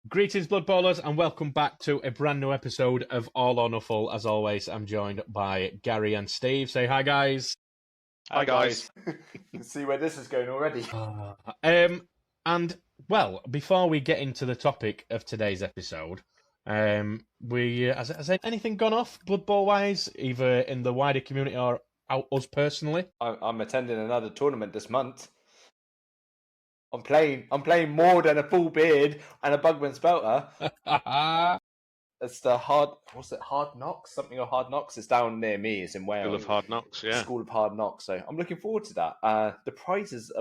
Greetings, Blood Bowlers, and welcome back to a brand new episode of All or Nuffle. As always, I'm joined by Gary and Steve. Say hi, guys. Hi, guys. Can see where this is going already. And, well, before we get into the topic of today's episode, has anything gone off Blood Bowl-wise, either in the wider community or out us personally? I'm attending another tournament this month. I'm playing more than a full beard and a Bugman Spelter. It's the Hard Knocks? Something of Hard Knocks. It's down near me. It's in Wales. School of Hard Knocks, yeah. School of Hard Knocks. So I'm looking forward to that. The prizes,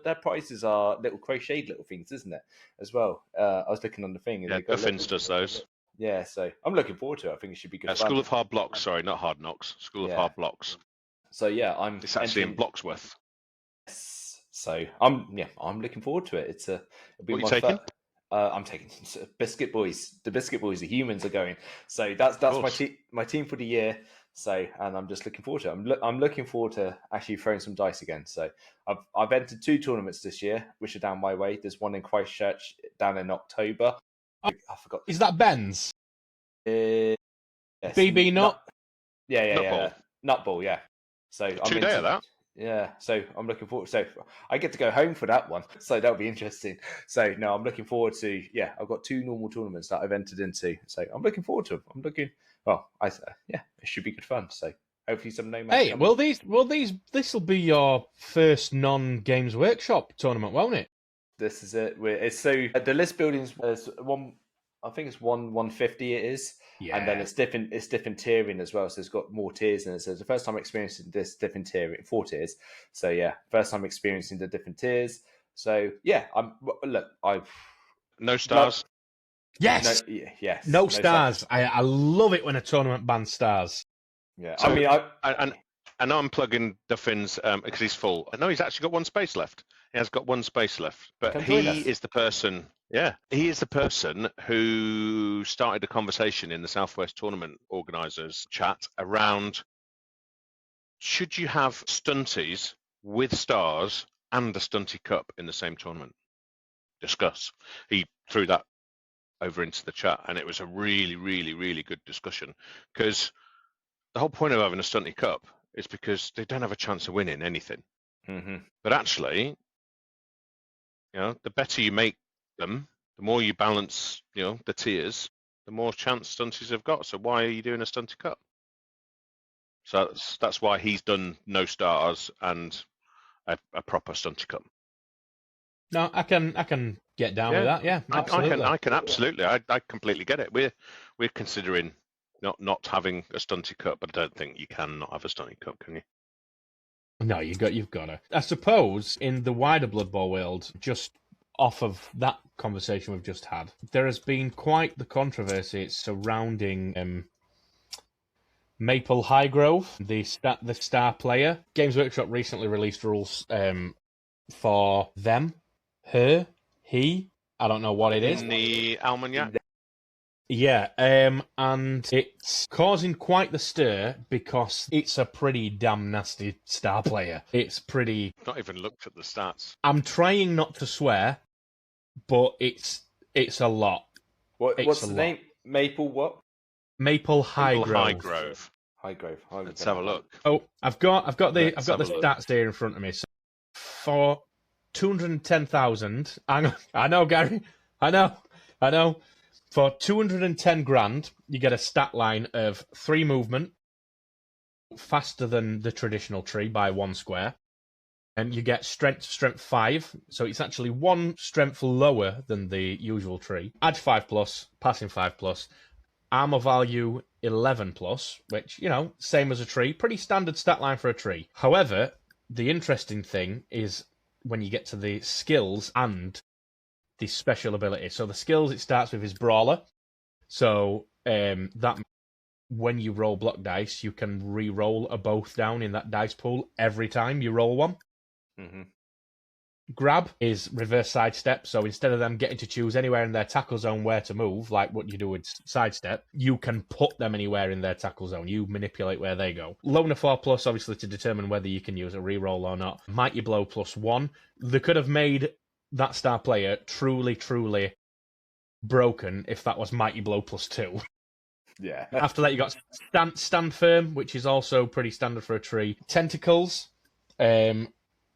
their prizes are little crocheted little things, isn't it? As well. I was looking on the thing. Yeah, Duffins does those. Yeah, so I'm looking forward to it. I think it should be good. School of Hard Blocks, sorry, not Hard Knocks. School of Hard Blocks. So yeah, It's actually in Bloxworth. So I'm looking forward to it. It'll be what are you taking? I'm taking Biscuit Boys. The Biscuit Boys, the humans are going. So that's my team for the year. So and I'm just looking forward to it. I'm looking forward to actually throwing some dice again. So I've entered 2 tournaments this year, which are down my way. There's one in Christchurch down in October. I forgot. Is that Ben's? Yes. BB Nut? Yeah. Nutball, yeah. So 2 days of that. Yeah, so I'm looking forward. So I get to go home for that one, so that'll be interesting. So no, I'm looking forward to. Yeah, I've got 2 normal tournaments that I've entered into, so I'm looking forward to them. It should be good fun. So hopefully some Nomads. Hey, this will be your first non-Games Workshop tournament, won't it? This is it. The list buildings is one. I think it's 150. It is. Yeah. And then it's different tiering as well. So it's got more tiers in it. So it's the first time experiencing this different tiering, 4 tiers. So yeah, first time experiencing the different tiers. So yeah, I've no stars. Yes. No stars. I love it when a tournament bans stars. Yeah. So, I know I'm plugging Duffins because he's full. I know he's actually got 1 space left. He has got 1 space left, but he is the person. Yeah, he is the person who started a conversation in the Southwest Tournament Organisers chat around should you have stunties with stars and a stunty cup in the same tournament? Discuss. He threw that over into the chat, and it was a really, really, really good discussion because the whole point of having a stunty cup is because they don't have a chance of winning anything. Mm-hmm. But actually, the better you make them, the more you balance, the tiers, the more chance stunties have got. So why are you doing a stunty cup? So that's why he's done no stars and a proper stunty cup. No, I can get down with that. Yeah, absolutely. I can absolutely. I completely get it. We're considering not having a stunty cup, but I don't think you can not have a stunty cup, can you? No, you've got to. I suppose in the wider Blood Bowl world, just off of that conversation we've just had, there has been quite the controversy surrounding Maple Highgrove, the star player. Games Workshop recently released rules for them, her, he. I don't know what it is. In the Almanac. Yeah, and it's causing quite the stir because it's a pretty damn nasty star player. It's pretty... Not even looked at the stats. I'm trying not to swear, but it's a lot. What's the name? Maple what? Maple Highgrove. Highgrove. Let's have a look. Oh, I've got the stats here in front of me. So for 210,000, I know, Gary. I know. For 210 grand, you get a stat line of 3 movement, faster than the traditional tree by 1 square. And you get strength 5, so it's actually 1 strength lower than the usual tree. Edge 5+, passing 5+, armor value 11+, which, same as a tree. Pretty standard stat line for a tree. However, the interesting thing is when you get to the skills and the special ability. So the skills it starts with is Brawler. So that when you roll block dice, you can re-roll a both down in that dice pool every time you roll one. Mm-hmm. Grab is reverse sidestep. So instead of them getting to choose anywhere in their tackle zone where to move, like what you do with sidestep, you can put them anywhere in their tackle zone. You manipulate where they go. Loner 4+, obviously, to determine whether you can use a re-roll or not. Mighty Blow +1. They could have made that star player truly broken if that was Mighty Blow +2. Yeah. After that, you got stand Firm, which is also pretty standard for a tree. Tentacles,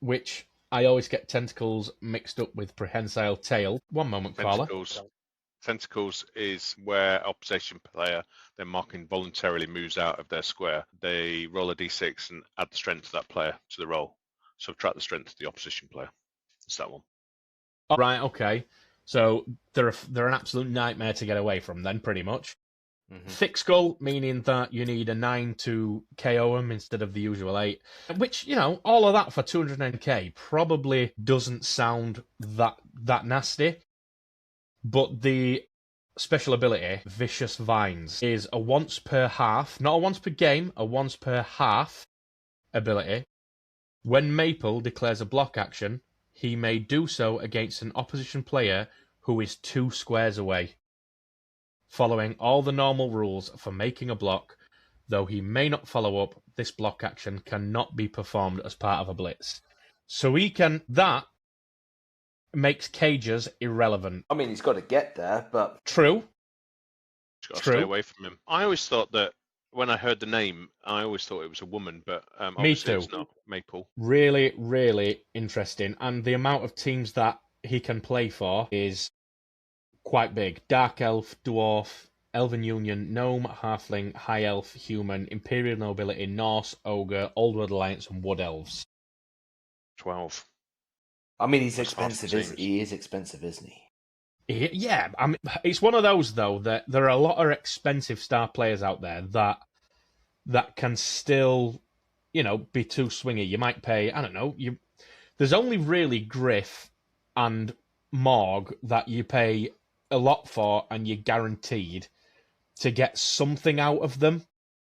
which I always get Tentacles mixed up with Prehensile Tail. One moment, Carla. Tentacles is where opposition player then marking voluntarily moves out of their square. They roll a d6 and add the strength of that player to the roll. Subtract the strength of the opposition player. It's that one. Oh, right, okay. So they're an absolute nightmare to get away from then, pretty much. Mm-hmm. Thick Skull, meaning that you need a 9 to KO him instead of the usual 8. Which, all of that for 209k probably doesn't sound that nasty. But the special ability, Vicious Vines, is a once per half, not a once per game, a once per half ability. When Maple declares a block action, he may do so against an opposition player who is 2 squares away, following all the normal rules for making a block. Though he may not follow up, this block action cannot be performed as part of a blitz. So that makes cages irrelevant. I mean, he's got to get there, but... True. He's got to stay away from him. I always thought that when I heard the name, I always thought it was a woman, but obviously it's not. Maple. Really, really interesting. And the amount of teams that he can play for is quite big. Dark Elf, Dwarf, Elven Union, Gnome, Halfling, High Elf, Human, Imperial Nobility, Norse, Ogre, Old World Alliance, and Wood Elves. 12. I mean, he's expensive, he is expensive, isn't he? Yeah, I mean, it's one of those, though, that there are a lot of expensive star players out there that can still, be too swingy. You might pay, I don't know, there's only really Griff and Morg that you pay a lot for and you're guaranteed to get something out of them.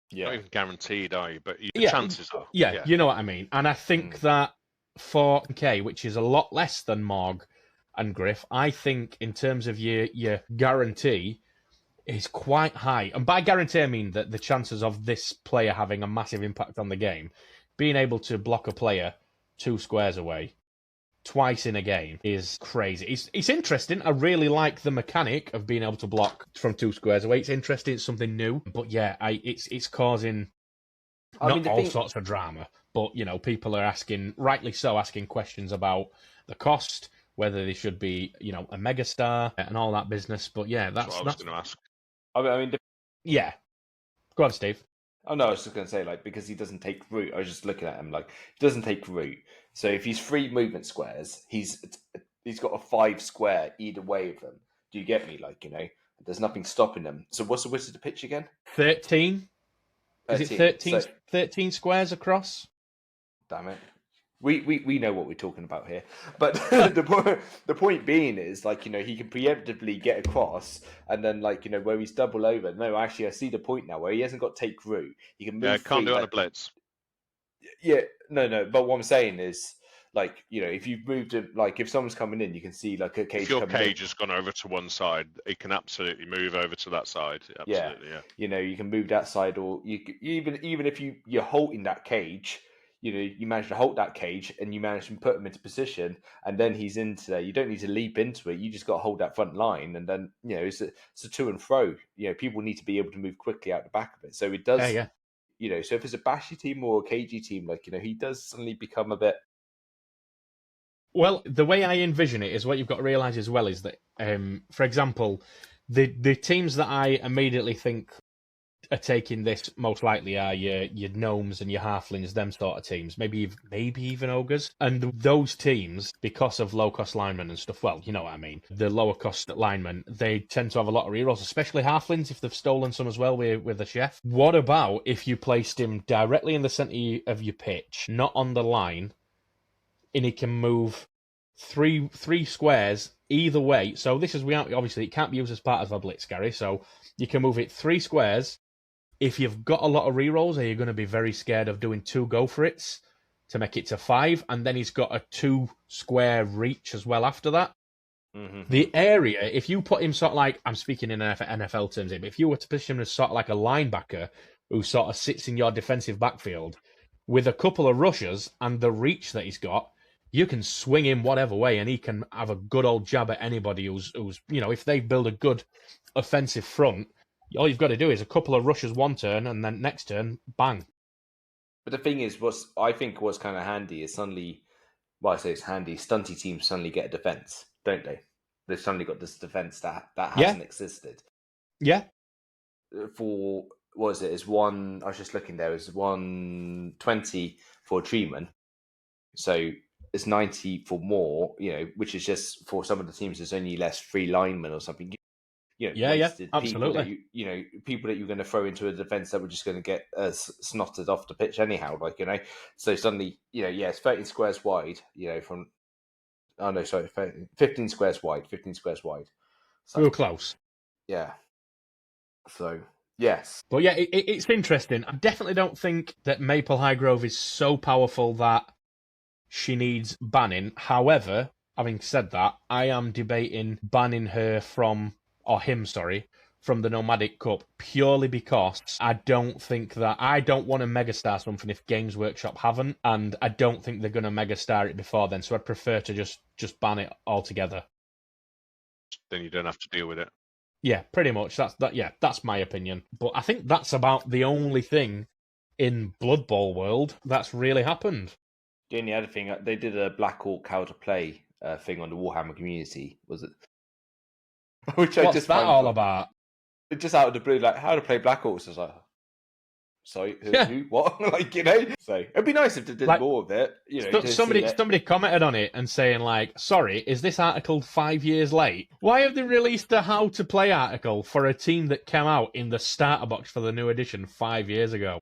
Yeah. Not even guaranteed, are you? But the chances are. Yeah, you know what I mean. And I think that for K, which is a lot less than Morg and Griff, I think in terms of your guarantee is quite high. And by guarantee, I mean that the chances of this player having a massive impact on the game, being able to block a player 2 squares away twice in a game is crazy. It's interesting. I really like the mechanic of being able to block from 2 squares away. It's interesting. It's something new. But yeah, it's causing sorts of drama. But, people are rightly so, asking questions about the cost, whether they should be, a megastar and all that business. But yeah, that's what I was going to ask. I mean, yeah. Go on, Steve. Oh, no, I was just going to say, because he doesn't take root. I was just looking at him, he doesn't take root. So if he's 3 movement squares, he's got a 5 square either way of them. Do you get me? There's nothing stopping him. So what's the Wizard to pitch again? 13. Is it 13, 13 squares across? Damn it. We know what we're talking about here. But the point being is, he can preemptively get across, and then, where he's double over. No, actually, I see the point now, where he hasn't got take root. He can move. Yeah, can't do it on a blitz. Yeah, no. But what I'm saying is, if you've moved it, if someone's coming in, you can see, a cage. If your cage has gone over to one side, it can absolutely move over to that side. Absolutely, yeah. You can move that side, or even if you're halting that cage. You manage to hold that cage and you manage to put him into position, and then he's into there. You don't need to leap into it. You just got to hold that front line, and then it's a to and fro. People need to be able to move quickly out the back of it. So it does. Yeah. So if it's a bashy team or a cagey team, he does suddenly become a bit. Well, the way I envision it is what you've got to realise as well is that, for example, the teams that I immediately think are taking this most likely are your gnomes and your halflings, them sort of teams, maybe even ogres. And those teams, because of low cost linemen and stuff, well, you know what I mean, the lower cost linemen, they tend to have a lot of rerolls, especially halflings if they've stolen some as well with the chef. What about if you placed him directly in the centre of your pitch, not on the line, and he can move three squares either way? So this is, obviously it can't be used as part of a blitz, Gary, so you can move it 3 squares. If you've got a lot of rerolls, are you going to be very scared of doing 2 go for it's to make it to 5? And then he's got a 2 square reach as well after that. Mm-hmm. The area, if you put him sort of I'm speaking in NFL terms here, but if you were to position him as sort of like a linebacker who sort of sits in your defensive backfield with a couple of rushers and the reach that he's got, you can swing him whatever way, and he can have a good old jab at anybody who's if they build a good offensive front, all you've got to do is a couple of rushes one turn, and then next turn, bang. But the thing is, I think was kind of handy is suddenly, I say it's handy, stunty teams suddenly get a defense, don't they? They've suddenly got this defense that hasn't existed. Yeah. For, what is it? Is one, I was just looking there, is 120 for treatment. So it's 90 for more, which is just for some of the teams, there's only less free linemen or something. Wasted absolutely. People that you're going to throw into a defense that were just going to get snotted off the pitch anyhow, So suddenly, it's 13 squares wide, from 15 squares wide. So, we were close. Yeah. So, yes. But yeah, it's interesting. I definitely don't think that Maple High Grove is so powerful that she needs banning. However, having said that, I am debating banning her from the Nomadic Cup purely because I don't want to megastar something if Games Workshop haven't, and I don't think they're going to megastar it before then, so I'd prefer to just ban it altogether. Then you don't have to deal with it. Yeah, pretty much. That's my opinion. But I think that's about the only thing in Blood Bowl world that's really happened. The only other thing, they did a Black Hawk how to play thing on the Warhammer community, was it? What's that all about? Just out of the blue, like how to play Black Hawks. I was like, sorry, who, what? So it'd be nice if they did more of it. Somebody commented on it and saying like, sorry, is this article 5 years late? Why have they released a how to play article for a team that came out in the starter box for the new edition 5 years ago?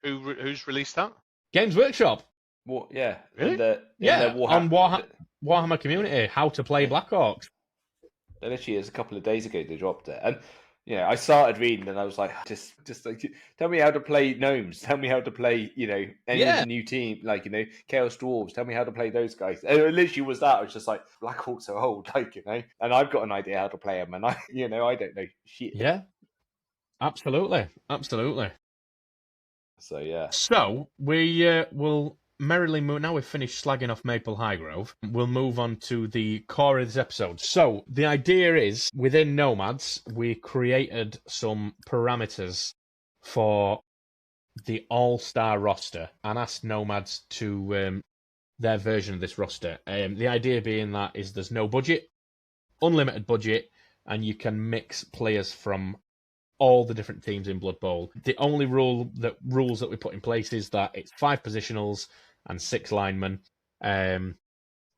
Who's released that? Games Workshop. What? Yeah. Really? On Warhammer community, how to play Blackhawks. Literally, it's a couple of days ago they dropped it, and I started reading and I was like, just like, tell me how to play gnomes, tell me how to play, any of the new team, like Chaos Dwarves, tell me how to play those guys. And it literally was that. I was just like, Blackhawks are old, and I've got an idea how to play them, and I don't know shit. Yeah, absolutely. So yeah. So we will merrily move. Now we've finished slagging off Maple High Grove, we'll move on to the core of this episode. So the idea is, within Nomads, we created some parameters for the all-star roster and asked Nomads to their version of this roster. The idea being that is there's no budget, unlimited budget, and you can mix players from all the different teams in Blood Bowl. The only rules that we put in place is that it's 5 positionals and 6 linemen, and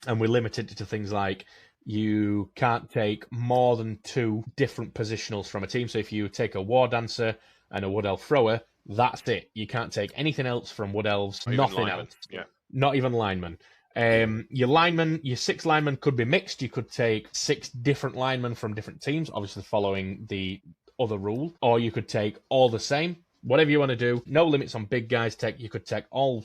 we're limited to things like you can't take more than 2 different positionals from a team. So if you take a War Dancer and a Wood Elf Thrower, that's it. You can't take anything else from Wood Elves, nothing else. Yeah. Not even linemen. Your 6 linemen could be mixed. You could take 6 different linemen from different teams, obviously following the other rule, or you could take all the same. Whatever you want to do. No limits on big guys. You could take all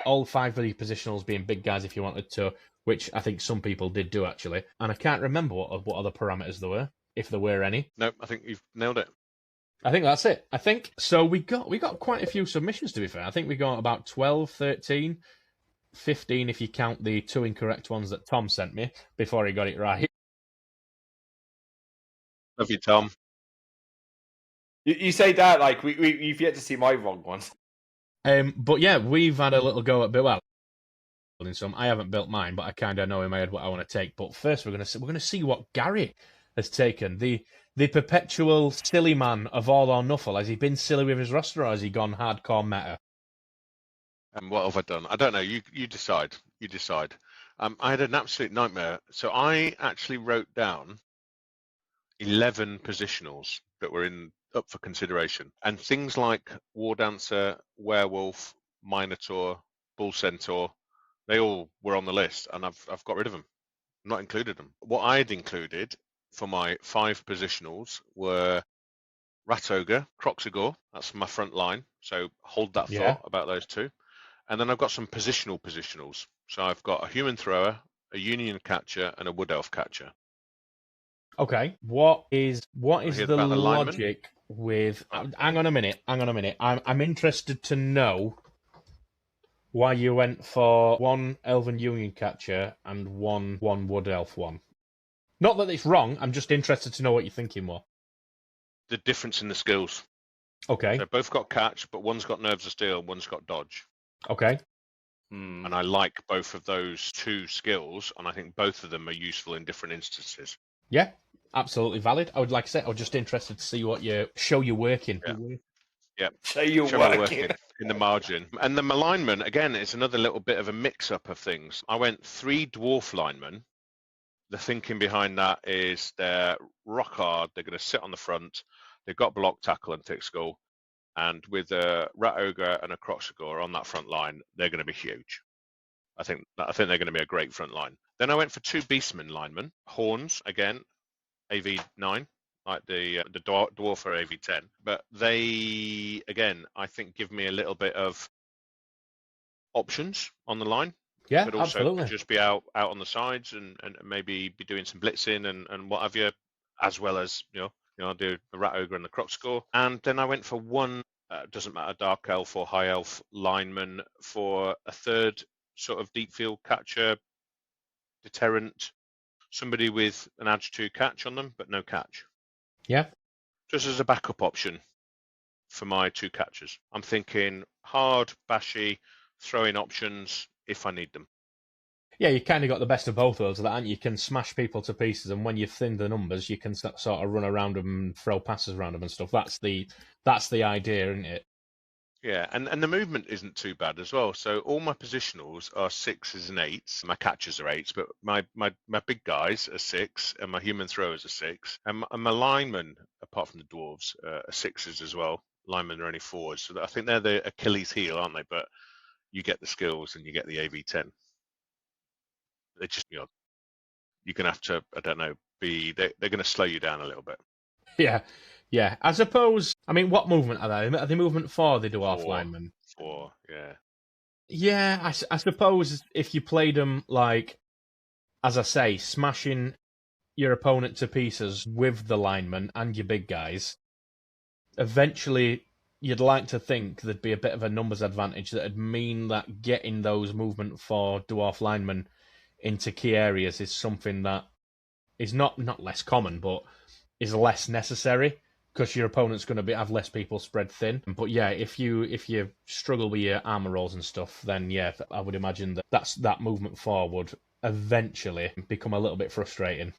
5 of the positionals being big guys if you wanted to, which I think some people did do actually. And I can't remember what other parameters there were, if there were any. No, I think you've nailed it. I think that's it. I think so. We got quite a few submissions, to be fair. I think we got about 12, 13, 15 if you count the 2 incorrect ones that Tom sent me before he got it right. Love you, Tom. You say that like you've yet to see my wrong ones. But yeah, we've had a little go at building some. I haven't built mine, but I kind of know in my head what I want to take. But first, we're gonna see what Gary has taken. The perpetual silly man of all or nuffle. Has he been silly with his roster, or has he gone hardcore meta? What have I done? I don't know. You decide. You decide. I had an absolute nightmare. So I actually wrote down 11 positionals that were up for consideration, and things like War Dancer, Werewolf, Minotaur, Bull Centaur, they all were on the list, and I've got rid of them. Not included them. What I had included for my 5 positionals were Rat Ogre, Croxagore, that's my front line, so hold that thought about those 2. And then I've got some positionals. So I've got a Human Thrower, a Union Catcher, and a Wood Elf Catcher. Okay, what is the logic with? Hang on a minute. I'm interested to know why you went for one Elven Union Catcher and one Wood Elf one. Not that it's wrong, I'm just interested to know what you're thinking more. The difference in the skills. Okay. So both got catch, but one's got Nerves of Steel, one's got dodge. Okay. And I like both of those two skills, and I think both of them are useful in different instances. Yeah, absolutely valid. I would like to say, I was just interested to see what show you're working. Yeah. Show you're working in the margin. And the alignment, again, is another little bit of a mix-up of things. I went 3 dwarf linemen. The thinking behind that is they're rock hard. They're going to sit on the front. They've got block, tackle, and thick skull. And with a Rat Ogre and a Kroxigor on that front line, they're going to be huge. I think they're going to be a great front line. Then I went for 2 Beastmen linemen, horns again, AV9, like the dwarf are AV10. But they again, I think, give me a little bit of options on the line. Yeah, but also absolutely. Just be out on the sides and maybe be doing some blitzing and what have you, as well as I'll do the Rat Ogre and the Kroxigor. And then I went for one, doesn't matter, Dark Elf or High Elf lineman for a third sort of deep field catcher, deterrent, somebody with an Edge 2 catch on them, but no catch. Yeah. Just as a backup option for my 2 catchers. I'm thinking hard, bashy, throwing options if I need them. Yeah, you kind of got the best of both worlds of that, and you can smash people to pieces, and when you've thinned the numbers, you can sort of run around them and throw passes around them and stuff. That's the idea, isn't it? Yeah, and the movement isn't too bad as well. So all my positionals are 6s and 8s. My catchers are 8s, but my big guys are 6, and my human throwers are 6. And my linemen, apart from the dwarves, are 6s as well. Linemen are only 4s. So I think they're the Achilles heel, aren't they? But you get the skills and you get the AV10. They just, you're going to have to, I don't know, they're going to slow you down a little bit. Yeah. I suppose, I mean, what movement are they? Are they movement 4, the dwarf linemen? 4, yeah. Yeah, I suppose if you played them, like, as I say, smashing your opponent to pieces with the linemen and your big guys, eventually you'd like to think there'd be a bit of a numbers advantage that'd mean that getting those movement 4 dwarf linemen into key areas is something that is not less common, but is less necessary because your opponent's going to have less people spread thin. But yeah, if you struggle with your armor rolls and stuff, then yeah, I would imagine that movement forward eventually become a little bit frustrating. Do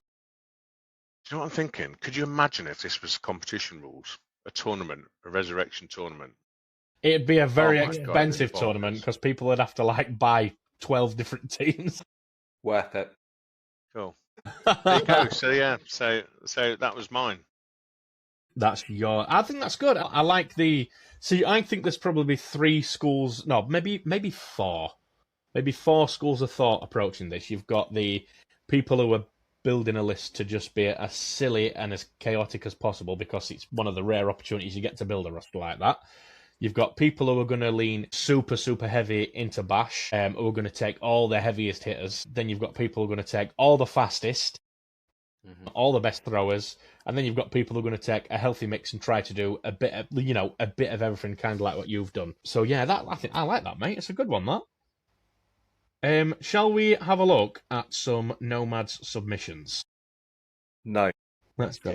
you know what I'm thinking? Could you imagine if this was competition rules, a tournament, a resurrection tournament? It'd be a very expensive tournament because people would have to buy 12 different teams. Worth it. Cool. There you go. So yeah, so that was mine. That's I think that's good. I like I think there's probably 3 schools. No, maybe 4. Maybe 4 schools of thought approaching this. You've got the people who are building a list to just be as silly and as chaotic as possible because it's one of the rare opportunities you get to build a roster like that. You've got people who are going to lean super, super heavy into Bash, who are going to take all the heaviest hitters. Then you've got people who are going to take all the fastest, all the best throwers, and then you've got people who are going to take a healthy mix and try to do a bit of everything, kind of like what you've done. So yeah, I like that, mate. It's a good one, that. Shall we have a look at some Nomads submissions? No. Let's go.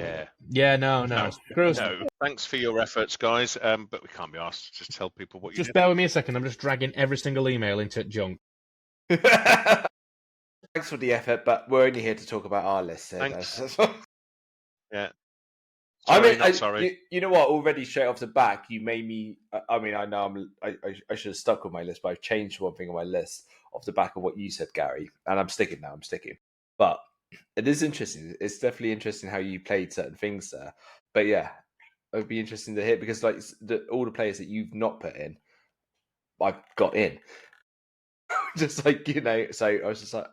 Yeah, no. No. Thanks for your efforts, guys. But we can't be asked to just tell people what you just bear with me a second. I'm just dragging every single email into junk. Thanks for the effort, but we're only here to talk about our list. So thanks. Yeah. Sorry. You know what? Already straight off the back, you made me. I mean, I know I should have stuck with my list, but I've changed one thing on my list off the back of what you said, Gary, and I'm sticking now. But it is interesting. It's definitely interesting how you played certain things there. But yeah, it would be interesting to hear because all the players that you've not put in, I've got in. Just so I was just like.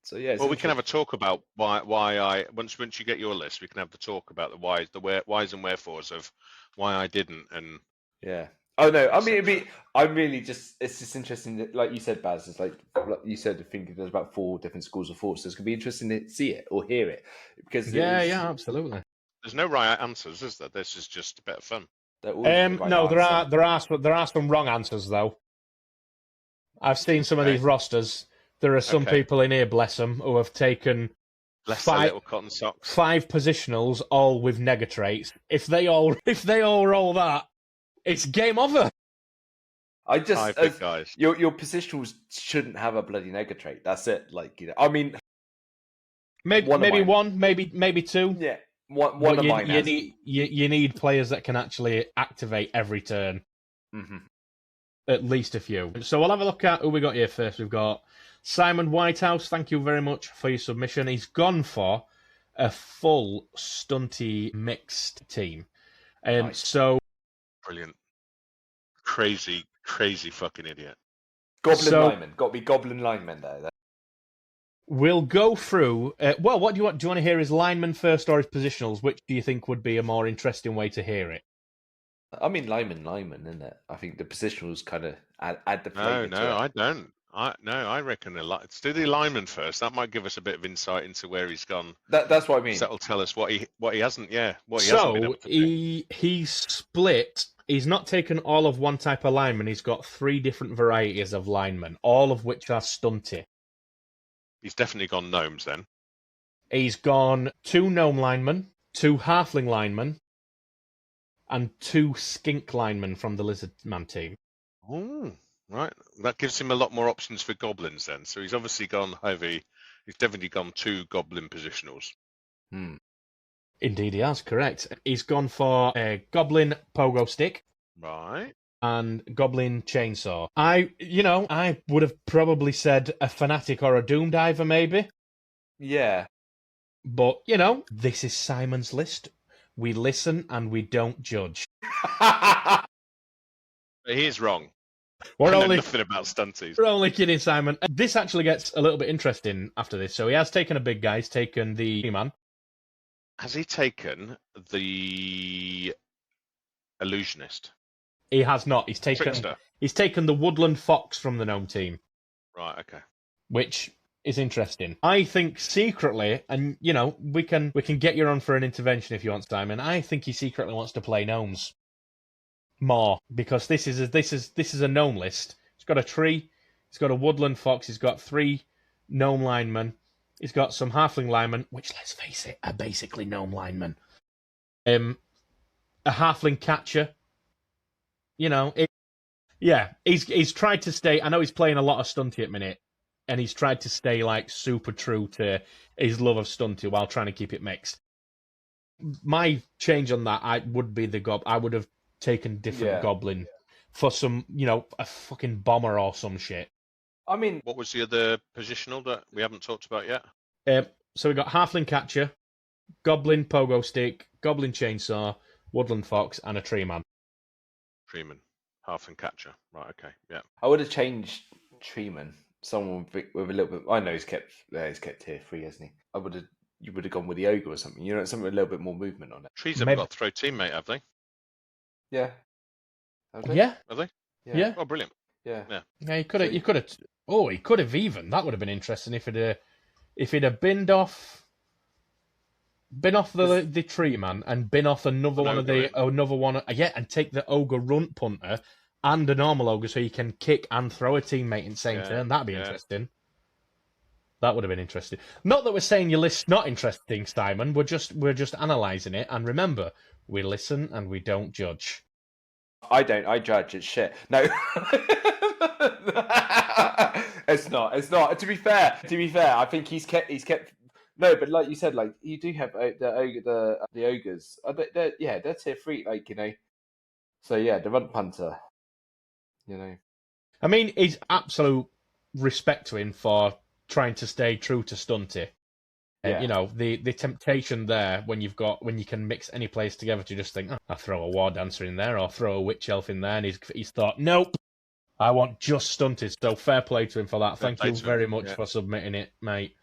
So yeah. Well, we can have a talk about why I once you get your list, we can have the talk about the whys and wherefores of why I didn't and yeah. Oh no, I mean it's just interesting that, like you said, Baz, it's like you said, I think there's about 4 different schools of thought, so it's gonna be interesting to see it or hear it because yeah, absolutely. There's no right answers, is there? This is just a bit of fun. No, there are some wrong answers though. I've seen some of these rosters. There are some people in here, bless them, who have taken bless their little cotton socks. 5 positionals, all with negatrates. If they all roll that, it's game over. I just 5 big guys. Your positionals shouldn't have a bloody negatrate. That's it. Like, you know, I mean, maybe one, maybe 2. Yeah, one of mine. You need players that can actually activate every turn. Mm-hmm. At least a few. So we'll have a look at who we got here first. We've got Simon Whitehouse. Thank you very much for your submission. He's gone for a full stunty mixed team. Nice. So brilliant. Crazy fucking idiot. Goblin lineman. Got to be goblin lineman there. We'll go through. Well, what do you want? Do you want to hear his lineman first or his positionals? Which do you think would be a more interesting way to hear it? I mean, lineman, isn't it? I think the positionals kind of add the flavor to it. No, I don't. I reckon let's do the lineman first. That might give us a bit of insight into where he's gone. That's what I mean. That'll tell us what he hasn't. Yeah, what he hasn't hasn't been able to do. He's split. He's not taken all of one type of lineman. He's got 3 different varieties of linemen, all of which are stunty. He's definitely gone gnomes then. He's gone 2 gnome linemen, 2 halfling linemen, and 2 skink linemen from the lizard man team. Oh, right. That gives him a lot more options for goblins then. So he's obviously gone heavy. He's definitely gone 2 goblin positionals. Indeed, he has. Correct. He's gone for a goblin pogo stick. Right. And goblin chainsaw. I would have probably said a fanatic or a doom diver, maybe. Yeah. But, this is Simon's list. We listen and we don't judge. He is wrong. We're only nothing about stunties. We're only kidding, Simon. This actually gets a little bit interesting after this. So he has taken a big guy. He's taken the man. Has he taken the illusionist? He has not. He's taken the woodland fox from the gnome team. Right. Okay. Which is interesting. I think secretly, and we can get you on for an intervention if you want, Simon. I think he secretly wants to play gnomes more because this is a gnome list. It's got a tree, it's got a woodland fox, he's got 3 gnome linemen, he's got some halfling linemen, which let's face it, are basically gnome linemen. A halfling catcher. He's tried to stay. I know he's playing a lot of stunty at minute. And he's tried to stay like super true to his love of stunty while trying to keep it mixed. My change on that, I would be I would have taken different goblin for some, a fucking bomber or some shit. I mean, what was the other positional that we haven't talked about yet? So we got halfling catcher, goblin pogo stick, goblin chainsaw, woodland fox, and a tree man. Treeman, halfling catcher. Right. Okay. Yeah. I would have changed Treeman. Someone with a little bit. I know he's kept tier 3, hasn't he? You would have gone with the ogre or something. Something with a little bit more movement on it. Trees haven't got throw teammate, have they? Yeah. Have they? Yeah. Have they? Yeah. Oh, brilliant. Yeah. Yeah. He could have. Oh, he could have even. That would have been interesting if he'd have binned off the tree man and bin off another one. Yeah, and take the ogre runt punter. And a normal ogre, so you can kick and throw a teammate in the same turn. That'd be interesting. That would have been interesting. Not that we're saying your list's not interesting, Simon. We're just analysing it. And remember, we listen and we don't judge. I don't. I judge. It's shit. No, it's not. It's not. To be fair, I think he's kept. No, but like you said, like you do have the ogres. They're tier 3. So yeah, the runt punter. I mean, it's absolute respect to him for trying to stay true to stunty. Yeah. The temptation there when you can mix any players together to just think, I'll throw a war dancer in there or throw a witch elf in there, and he's thought, nope, I want just stunted. So fair play to him for that. Thank you very much for submitting it, mate.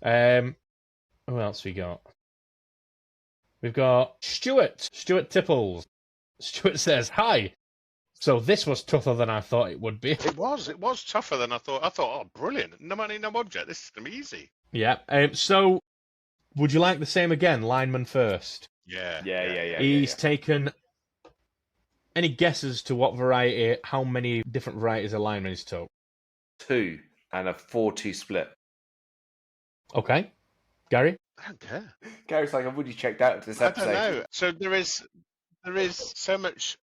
Who else we got? We've got Stuart Tipples. Stuart says, hi. So this was tougher than I thought it would be. It was tougher than I thought. I thought, oh, brilliant. No money, no object. This is going to be easy. Yeah. So would you like the same again? Lineman first. Yeah. He's taken... Any guesses to what variety, how many different varieties of linemen he's took? 2 and a 4-2 split. Okay. Gary? I don't care. Gary's like, I've already checked out of this episode. I don't know. So there is so much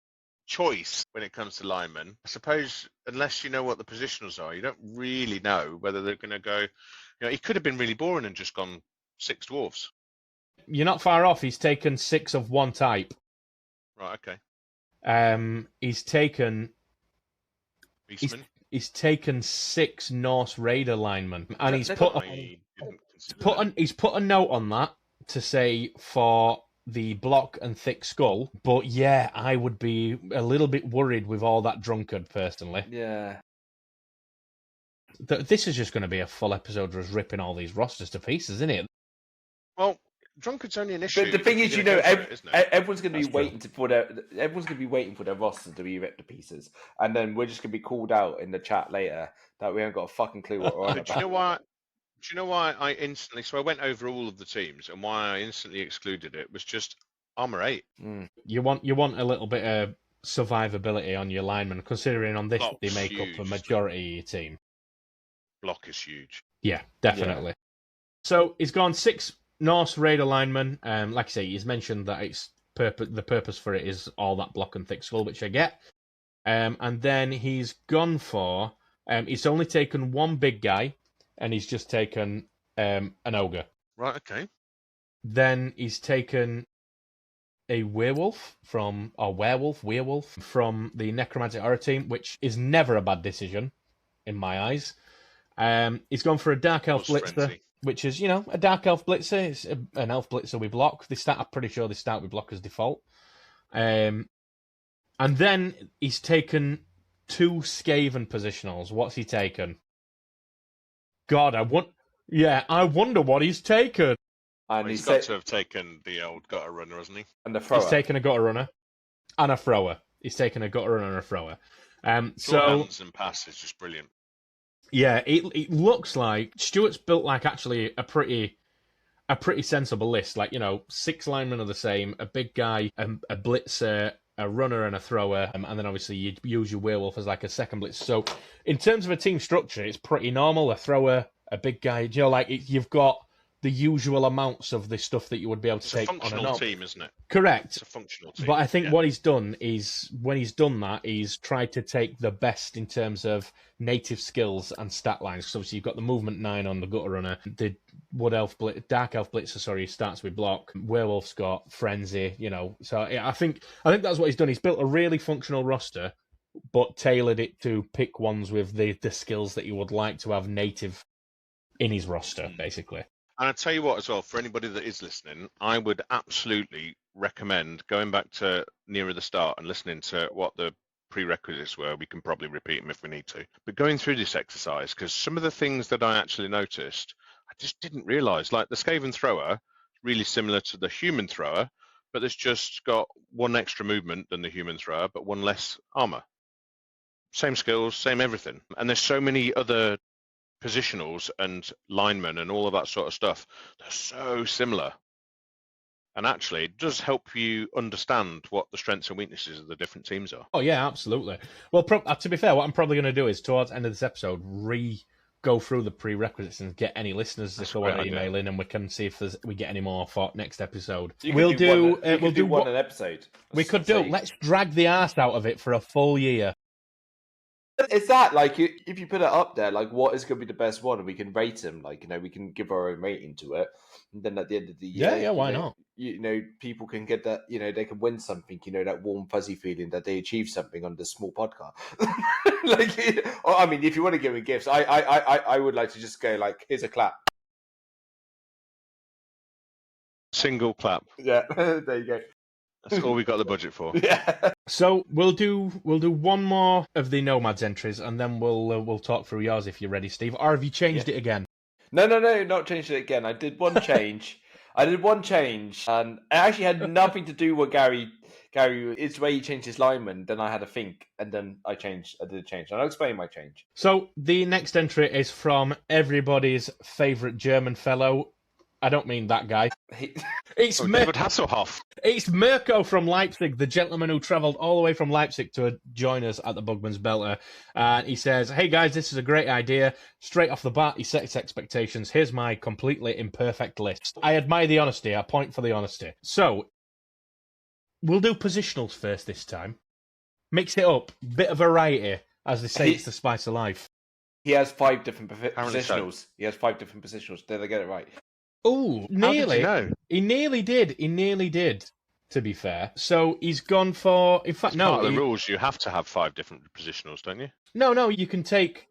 choice when it comes to linemen. I suppose unless you know what the positionals are, you don't really know whether they're going to go. It could have been really boring and just gone 6 dwarves. You're not far off. He's taken 6 of one type. Right. Okay. He's taken. Beastman. He's taken 6 Norse Raider linemen, and he's put a note on that to say for the block and thick skull. But yeah, I would be a little bit worried with all that drunkard personally. Yeah. This is just going to be a full episode of us ripping all these rosters to pieces, isn't it? Well, drunkard's only an issue. But the thing is, everyone's going to be waiting for their roster to be ripped to pieces, and then we're just going to be called out in the chat later that we haven't got a fucking clue what we're on about. Do you know why I instantly? So I went over all of the teams, and why I instantly excluded it was just armor 8. You want a little bit of survivability on your linemen, considering on this Block's they make huge, up a majority of your team. Block is huge. Yeah, definitely. Yeah. So he's gone 6 Norse Raider linemen. Like I say, he's mentioned that it's the purpose for it is all that block and thick skull, which I get. And then he's gone for he's only taken 1 big guy, and he's just taken an ogre. Right. Okay. Then he's taken a werewolf from the Necromantic Horror team, which is never a bad decision in my eyes. He's gone for a Dark Elf Blitzer, frenzy. Which is, a Dark Elf Blitzer. It's an Elf Blitzer with block. I'm pretty sure they start with block as default. And then he's taken 2 Skaven positionals. What's he taken? God, I wonder what he's taken. And he's got to have taken the old gutter runner, hasn't he? And the thrower. He's taken a gutter runner and a thrower. He's taken a gutter runner and a thrower. Hands and pass is just brilliant. Yeah, it looks like Stuart's built like actually a pretty sensible list. Like, 6 linemen are the same, a big guy, a blitzer, a runner and a thrower, and then obviously you'd use your werewolf as like a second blitzer. So in terms of a team structure, it's pretty normal. A thrower, a big guy, you've got the usual amounts of the stuff that you would be able to take on a functional team, isn't it? Correct. It's a functional team. But I think what he's done is, when he's done that, he's tried to take the best in terms of native skills and stat lines. Because obviously you've got the movement 9 on the gutter runner. The Dark Elf Blitzer, starts with block. Werewolf's got frenzy, So I think that's what he's done. He's built a really functional roster, but tailored it to pick ones with the skills that you would like to have native in his roster, basically. And I tell you what, as well, for anybody that is listening, I would absolutely recommend going back to nearer the start and listening to what the prerequisites were. We can probably repeat them if we need to. But going through this exercise, because some of the things that I actually noticed, I just didn't realise. Like the Skaven thrower, really similar to the human thrower, but it's just got 1 extra movement than the human thrower, but 1 less armour. Same skills, same everything. And there's so many other positionals and linemen and all of that sort of stuff. They're so similar. And actually, it does help you understand what the strengths and weaknesses of the different teams are. Oh, yeah, absolutely. Well, to be fair, what I'm probably going to do is, towards the end of this episode, go through the prerequisites and get any listeners if they want to email in, and we can see if we get any more for next episode. We'll do one an episode. We could do. Let's drag the arse out of it for a full year. It's that, like, if you put it up there, like, what is going to be the best one, and we can rate them, like, we can give our own rating to it, and then at the end of the year, why not? People can get that, they can win something, that warm fuzzy feeling that they achieved something on this small podcast. If you want to give me gifts, I would like to just go like, here's a clap. Single clap. Yeah, there you go. That's all we got the budget for. Yeah. So we'll do 1 more of the Nomads entries, and then we'll talk through yours if you're ready, Steve. Or have you changed it again? No, not changed it again. I did one change. And it actually had nothing to do with Gary. It's the way he changed his lineman. Then I had a think, and then I did a change. And I'll explain my change. So the next entry is from everybody's favourite German fellow, I don't mean that guy. It's David Hasselhoff. It's Mirko from Leipzig, the gentleman who travelled all the way from Leipzig to join us at the Bugman's Belter. And he says, hey guys, this is a great idea. Straight off the bat, he sets expectations. Here's my completely imperfect list. I admire the honesty. I point for the honesty. So, we'll do positionals first this time. Mix it up. Bit of variety. As they say, it's the spice of life. He has 5 different positionals. So. He has 5 different positionals. Did I get it right? Oh, nearly. How did you know? He nearly did. He nearly did, to be fair. So he's gone for... In fact, no. Part of the rules, you have to have 5 different positionals, don't you? No, you can take...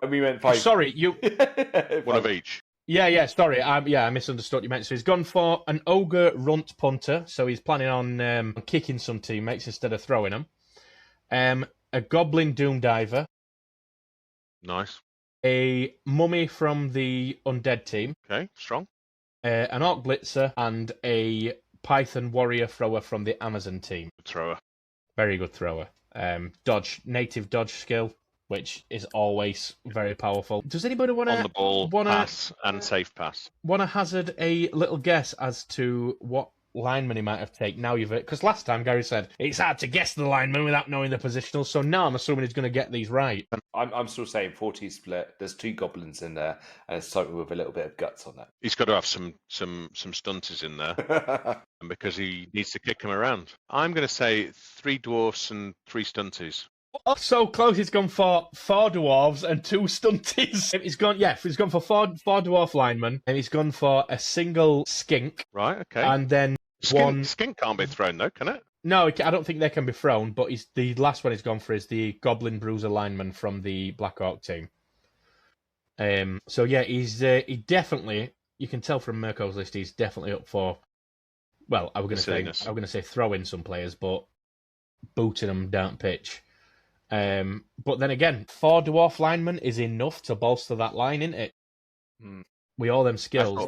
We meant 5. Sorry, you... One of each. Yeah, sorry. I misunderstood what you meant. So he's gone for an ogre runt punter. So he's planning on kicking some teammates instead of throwing them. A goblin doom diver. Nice. A mummy from the undead team. Okay, strong. An orc blitzer and a python warrior thrower from the Amazon team. Good thrower. Very good thrower. Native dodge skill, which is always very powerful. Does anybody want to... On the ball, pass, and safe pass. Want to hazard a little guess as to what lineman he might have taken? Now you've... Because last time Gary said, it's hard to guess the lineman without knowing the positionals, so now I'm assuming he's going to get these right. I'm still saying 40 split. There's 2 goblins in there, and it's something with a little bit of guts on that. He's got to have some stunties in there because he needs to kick them around. I'm going to say 3 dwarfs and 3 stunties. Oh, so close. He's gone for 4 dwarves and 2 stunties. He's gone for 4 dwarf linemen, and he's gone for a single skink. Right, okay. And then skink can't be thrown, though, can it? No, I don't think they can be thrown, but the last one he's gone for is the Goblin Bruiser lineman from the Black Orc team. So yeah, he definitely, you can tell from Mirko's list, he's definitely up for, well, I'm going to say throwing some players, but booting them down pitch. But then again, 4 dwarf linemen is enough to bolster that line, isn't it? With all them skills.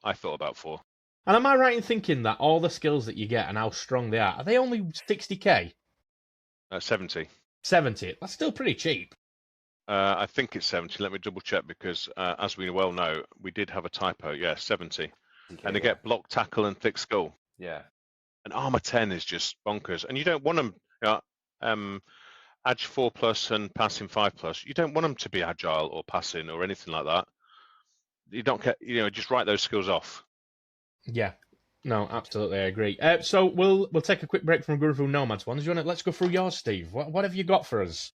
I thought about 4. And am I right in thinking that all the skills that you get and how strong they are they only 60k? 70. 70. That's still pretty cheap. I think it's 70. Let me double check because, as we well know, we did have a typo. Yeah, 70. Okay, and they get block, tackle, and thick skull. Yeah. And armor 10 is just bonkers. And you don't want them, Edge 4+ and passing 5+. You don't want them to be agile or passing or anything like that. You don't get, just write those skills off. Yeah, no, absolutely, I agree. So we'll take a quick break from going through Nomads ones. Let's go through yours, Steve. What have you got for us?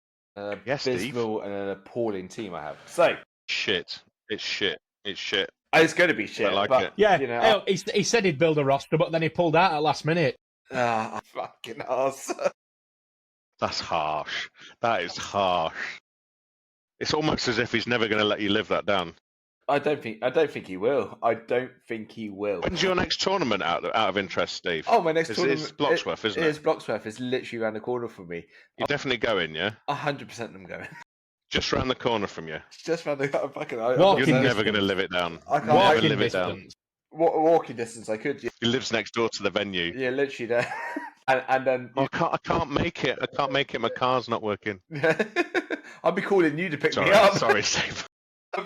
Yes, Steve. And an appalling team I have. So shit. It's shit. It's going to be shit. I like it. Yeah, he said he'd build a roster, but then he pulled out at last minute. Fucking ass. That's harsh. That is harsh. It's almost as if he's never going to let you live that down. I don't think he will. When's your next tournament out of interest, Steve? Oh, my next tournament is Bloxworth, isn't it? It is Bloxworth. It's literally around the corner from me. You're definitely going, yeah? 100% I'm going. Just round the corner from you. Just round the fucking. You're never going to live it down. I can't walking live it down. Walking distance, I could. Yeah. He lives next door to the venue. Yeah, literally there. and then I can't make it. My car's not working. I'll be calling you to pick me up. Sorry, Steve. I'm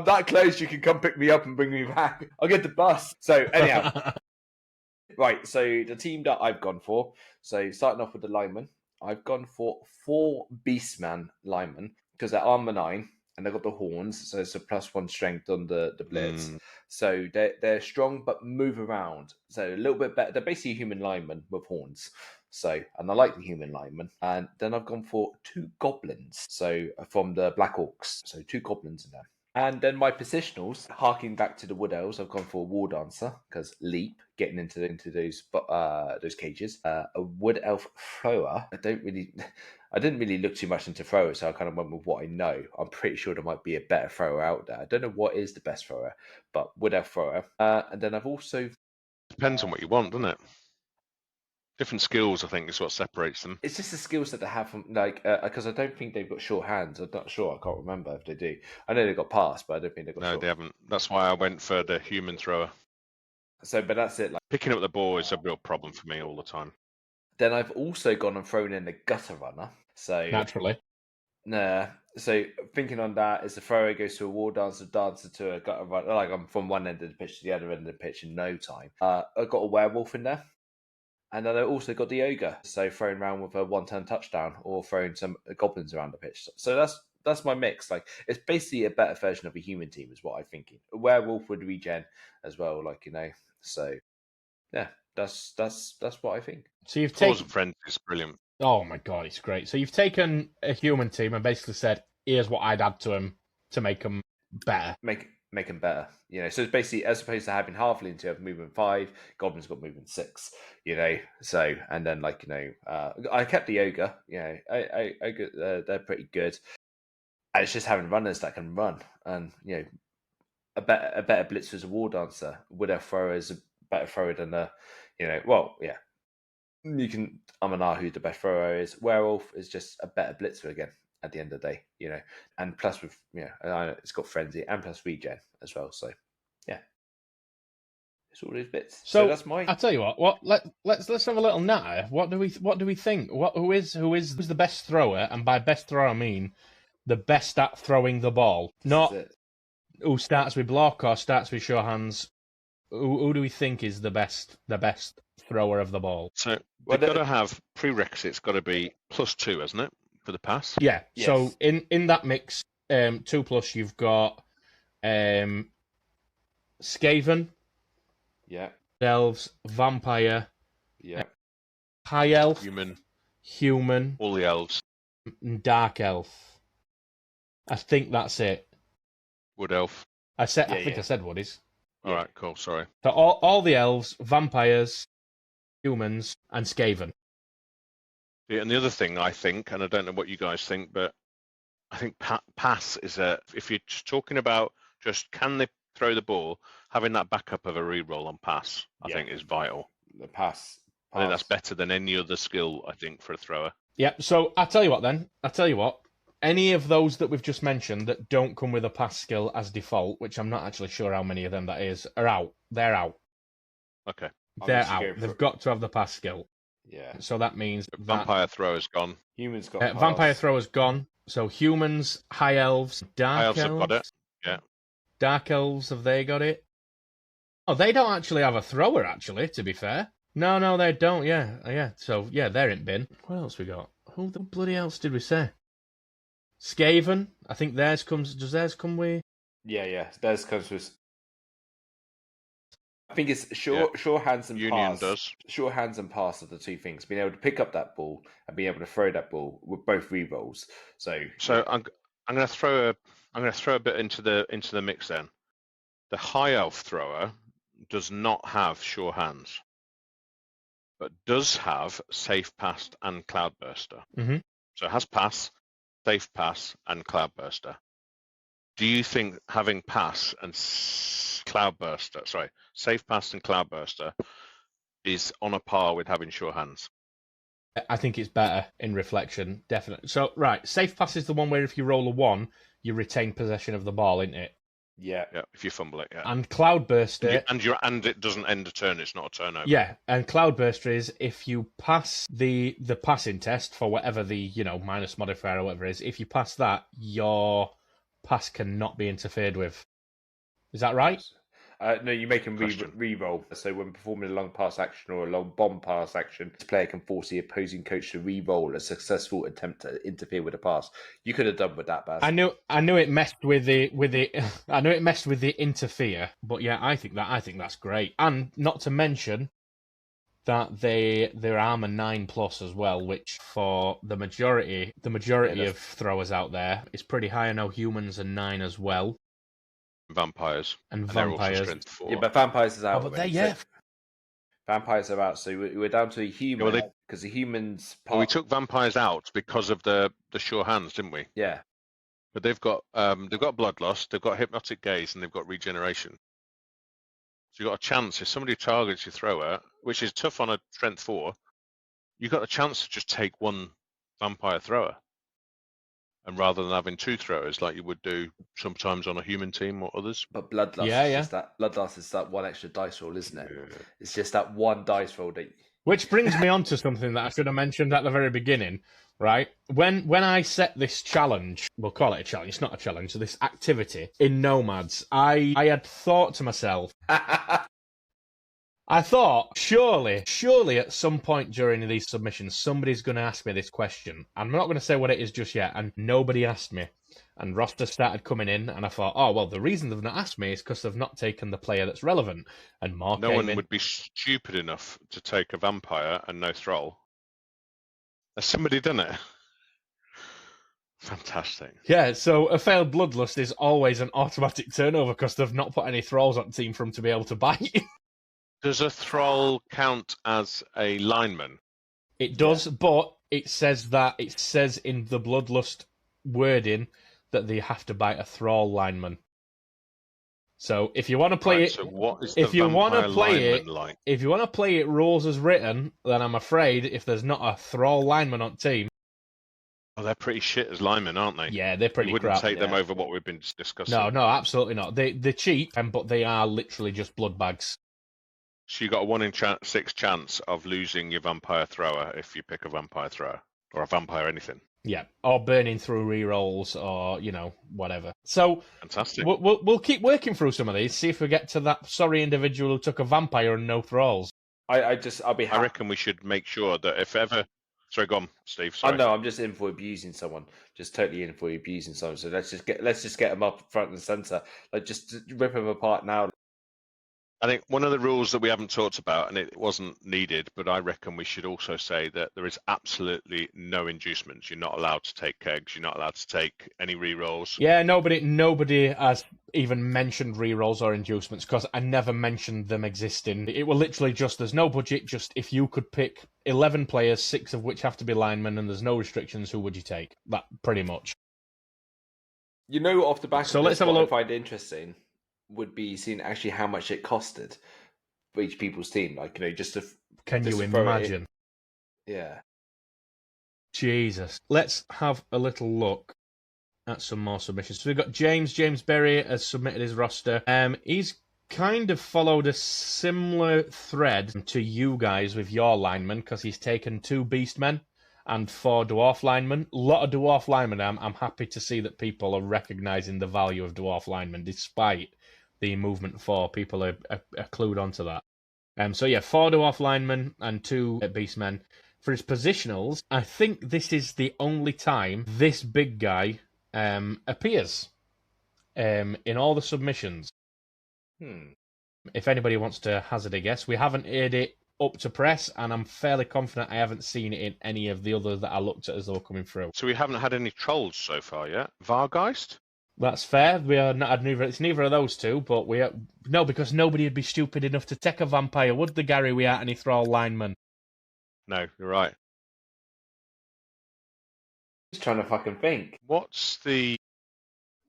that close. You can come pick me up and bring me back. I'll get the bus. So anyhow, right. So the team that I've gone for. So starting off with the linemen, I've gone for 4 Beastman linemen because they're armor 9 and they've got the horns. So it's a +1 strength on the blitz. So they're strong but move around. So a little bit better. They're basically human linemen with horns. So, and I like the human lineman. And then I've gone for 2 goblins. So, from the Black Orcs. So, 2 goblins in there. And then my positionals, harking back to the Wood Elves, I've gone for a War Dancer, because leap, getting into those cages. A Wood Elf Thrower. I didn't really look too much into throwers, so I kind of went with what I know. I'm pretty sure there might be a better thrower out there. I don't know what is the best thrower, but Wood Elf Thrower. And then I've also... Depends on what you want, doesn't it? Different skills, I think, is what separates them. It's just the skills that they have from, because I don't think they've got short hands. I'm not sure. I can't remember if they do. I know they've got pass, but I don't think they've got short. No, they haven't. That's why I went for the human thrower. So, but that's it. Picking up the ball is a real problem for me all the time. Then I've also gone and thrown in the gutter runner. So naturally. Nah. So thinking on that, is the thrower goes to a war dancer to a gutter run, like I'm from one end of the pitch to the other end of the pitch in no time. I've got a werewolf in there. And then I also got the ogre, so throwing around with a one-turn touchdown or throwing some goblins around the pitch. So that's my mix. Like it's basically a better version of a human team, is what I'm thinking. A werewolf would regen as well, So yeah, that's what I think. So you've Claws taken of Friends is brilliant. Oh my god, it's great. So you've taken a human team and basically said, "Here's what I'd add to them to make them better." Make them better, So it's basically, as opposed to having halflings who have movement 5, goblins got movement 6, So and then I kept the ogre, they're pretty good. And it's just having runners that can run, and a better blitzer is a war dancer. Widow thrower is a better thrower than you can. Who the best thrower is. Werewolf is just a better blitzer again at the end of the day, and plus with it's got frenzy and plus regen as well. So yeah, it's all those bits. So that's my. I tell you what. Let's have a little natter. What do we think? Who's the best thrower? And by best thrower I mean the best at throwing the ball, not who starts with block or starts with sure hands. Who do we think is the best thrower of the ball? So they've got to have prerequisites. Got to be +2, hasn't it, for the pass? Yeah. Yes. So in that mix, 2+, you've got Skaven. Yeah. Elves, vampire. Yeah. High elf. Human. All the elves. And dark elf. I think that's it. Wood elf. I think I said woodies. All right, cool. Sorry. So all the elves, vampires, humans, and Skaven. Yeah, and the other thing I think, and I don't know what you guys think, but I think pass is if you're just talking about just can they throw the ball, having that backup of a reroll on pass, I think is vital. The pass. I think that's better than any other skill, I think, for a thrower. Yeah, so I'll tell you what. Any of those that we've just mentioned that don't come with a pass skill as default, which I'm not actually sure how many of them that is, are out. They're out. Okay. They're out. They've got to have the pass skill. Yeah. So that means vampire thrower's gone. Humans got vampire thrower's gone. So humans, high elves, dark elves have got it. Yeah. Dark elves, have they got it? Oh, they don't actually have a thrower, actually, to be fair. No, they don't, yeah. So, yeah, they're in bin. What else we got? Who the bloody else did we say? Skaven, I think does theirs come with? Yeah, theirs comes with. I think it's sure hands and Union pass. Does. Sure hands and pass are the two things. Being able to pick up that ball and being able to throw that ball with both rerolls. So I'm going to throw a bit into the mix then. The high elf thrower does not have sure hands, but does have safe pass and cloudburster. Mm-hmm. So it has pass, safe pass, and cloudburster. Do you think having pass and safe pass and cloudburster is on a par with having sure hands? I think it's better in reflection, definitely. So, right, safe pass is the one where if you roll a 1, you retain possession of the ball, isn't it? Yeah. If you fumble it, yeah. And cloudburster, and it doesn't end a turn. It's not a turnover. Yeah, and cloudburster is if you pass the passing test for whatever the minus modifier or whatever it is. If you pass that, your pass cannot be interfered with. Is that right? No, you make him re-roll. So when performing a long pass action or a long bomb pass action, this player can force the opposing coach to re-roll a successful attempt to interfere with a pass. You could have done with that, Baz. I knew it messed with the I knew it messed with the interfere, but yeah, I think that's great. And not to mention that their armor 9+ as well, which for the majority of throwers out there is pretty high. I know humans are 9 as well. Vampires. And vampires. Strength 4. Yeah, but vampires is out. Oh, but vampires are out, so we're down to a human because the humans. Well, we took vampires out because of the sure hands, didn't we? Yeah. But they've got bloodlust, they've got hypnotic gaze, and they've got regeneration. So you've got a chance if somebody targets your thrower, which is tough on a strength 4. You've got a chance to just take one vampire thrower. And rather than having 2 throwers like you would do sometimes on a human team or others. But bloodlust is that one extra dice roll, isn't it? Yeah. It's just that one dice roll that Which brings me on to something that I should have mentioned at the very beginning, right? When I set this challenge, we'll call it a challenge, it's not a challenge, so this activity in Nomads, I had thought to myself, I thought, surely at some point during these submissions, somebody's going to ask me this question. I'm not going to say what it is just yet, and nobody asked me. And rosters started coming in, and I thought, oh, well, the reason they've not asked me is because they've not taken the player that's relevant. And more No one would be stupid enough to take a vampire and no thrall. Has somebody done it? Fantastic. Yeah, so a failed bloodlust is always an automatic turnover because they've not put any thralls on the team for them to be able to bite. Does a thrall count as a lineman? It does, but it says in the bloodlust wording that they have to bite a thrall lineman. So if you want to play So what is if the you want to play lineman like? if you want to play it rules as written, then I'm afraid if there's not a thrall lineman on team, Oh, they're pretty shit as linemen, aren't they? yeah, they're pretty You wouldn't crap. take them over what we've been discussing. No, absolutely not. They're cheap, but they are literally just blood bags. So you got a 1 in 6 chance of losing your vampire thrower if you pick a vampire thrower or a vampire anything. Yeah, or burning through rerolls, or whatever. So fantastic. We'll keep working through some of these. See if we get to that sorry individual who took a vampire and no thralls. I'll be happy. I reckon we should make sure that if ever. Sorry, go on, Steve. Sorry. I know I'm just in for abusing someone. Just totally in for abusing someone. So let's just get them up front and center. Like just rip them apart now. I think one of the rules that we haven't talked about, and it wasn't needed, but I reckon we should also say that there is absolutely no inducements. You're not allowed to take kegs. You're not allowed to take any rerolls. Yeah, nobody has even mentioned rerolls or inducements because I never mentioned them existing. It were literally just there's no budget. Just if you could pick 11 players, 6 of which have to be linemen, and there's no restrictions, who would you take? That pretty much. Off the back. So of let's have a look. What I find interesting would be seeing actually how much it costed for each people's team. Like, just to... Can you imagine? Yeah. Jesus. Let's have a little look at some more submissions. So we've got James Berry has submitted his roster. He's kind of followed a similar thread to you guys with your linemen because he's taken 2 beastmen and 4 dwarf linemen. A lot of dwarf linemen. I'm happy to see that people are recognising the value of dwarf linemen despite the movement 4. People are clued onto that. 4 dwarf linemen and 2 beastmen. For his positionals, I think this is the only time this big guy appears in all the submissions. If anybody wants to hazard a guess, we haven't aired it up to press, and I'm fairly confident I haven't seen it in any of the others that I looked at as they were coming through. So we haven't had any trolls so far yet. Vargeist? That's fair. We are not had it's neither of those two, but because nobody would be stupid enough to take a vampire, would the Gary? We aren't any thrall linemen. No, you're right. Just trying to fucking think. What's the?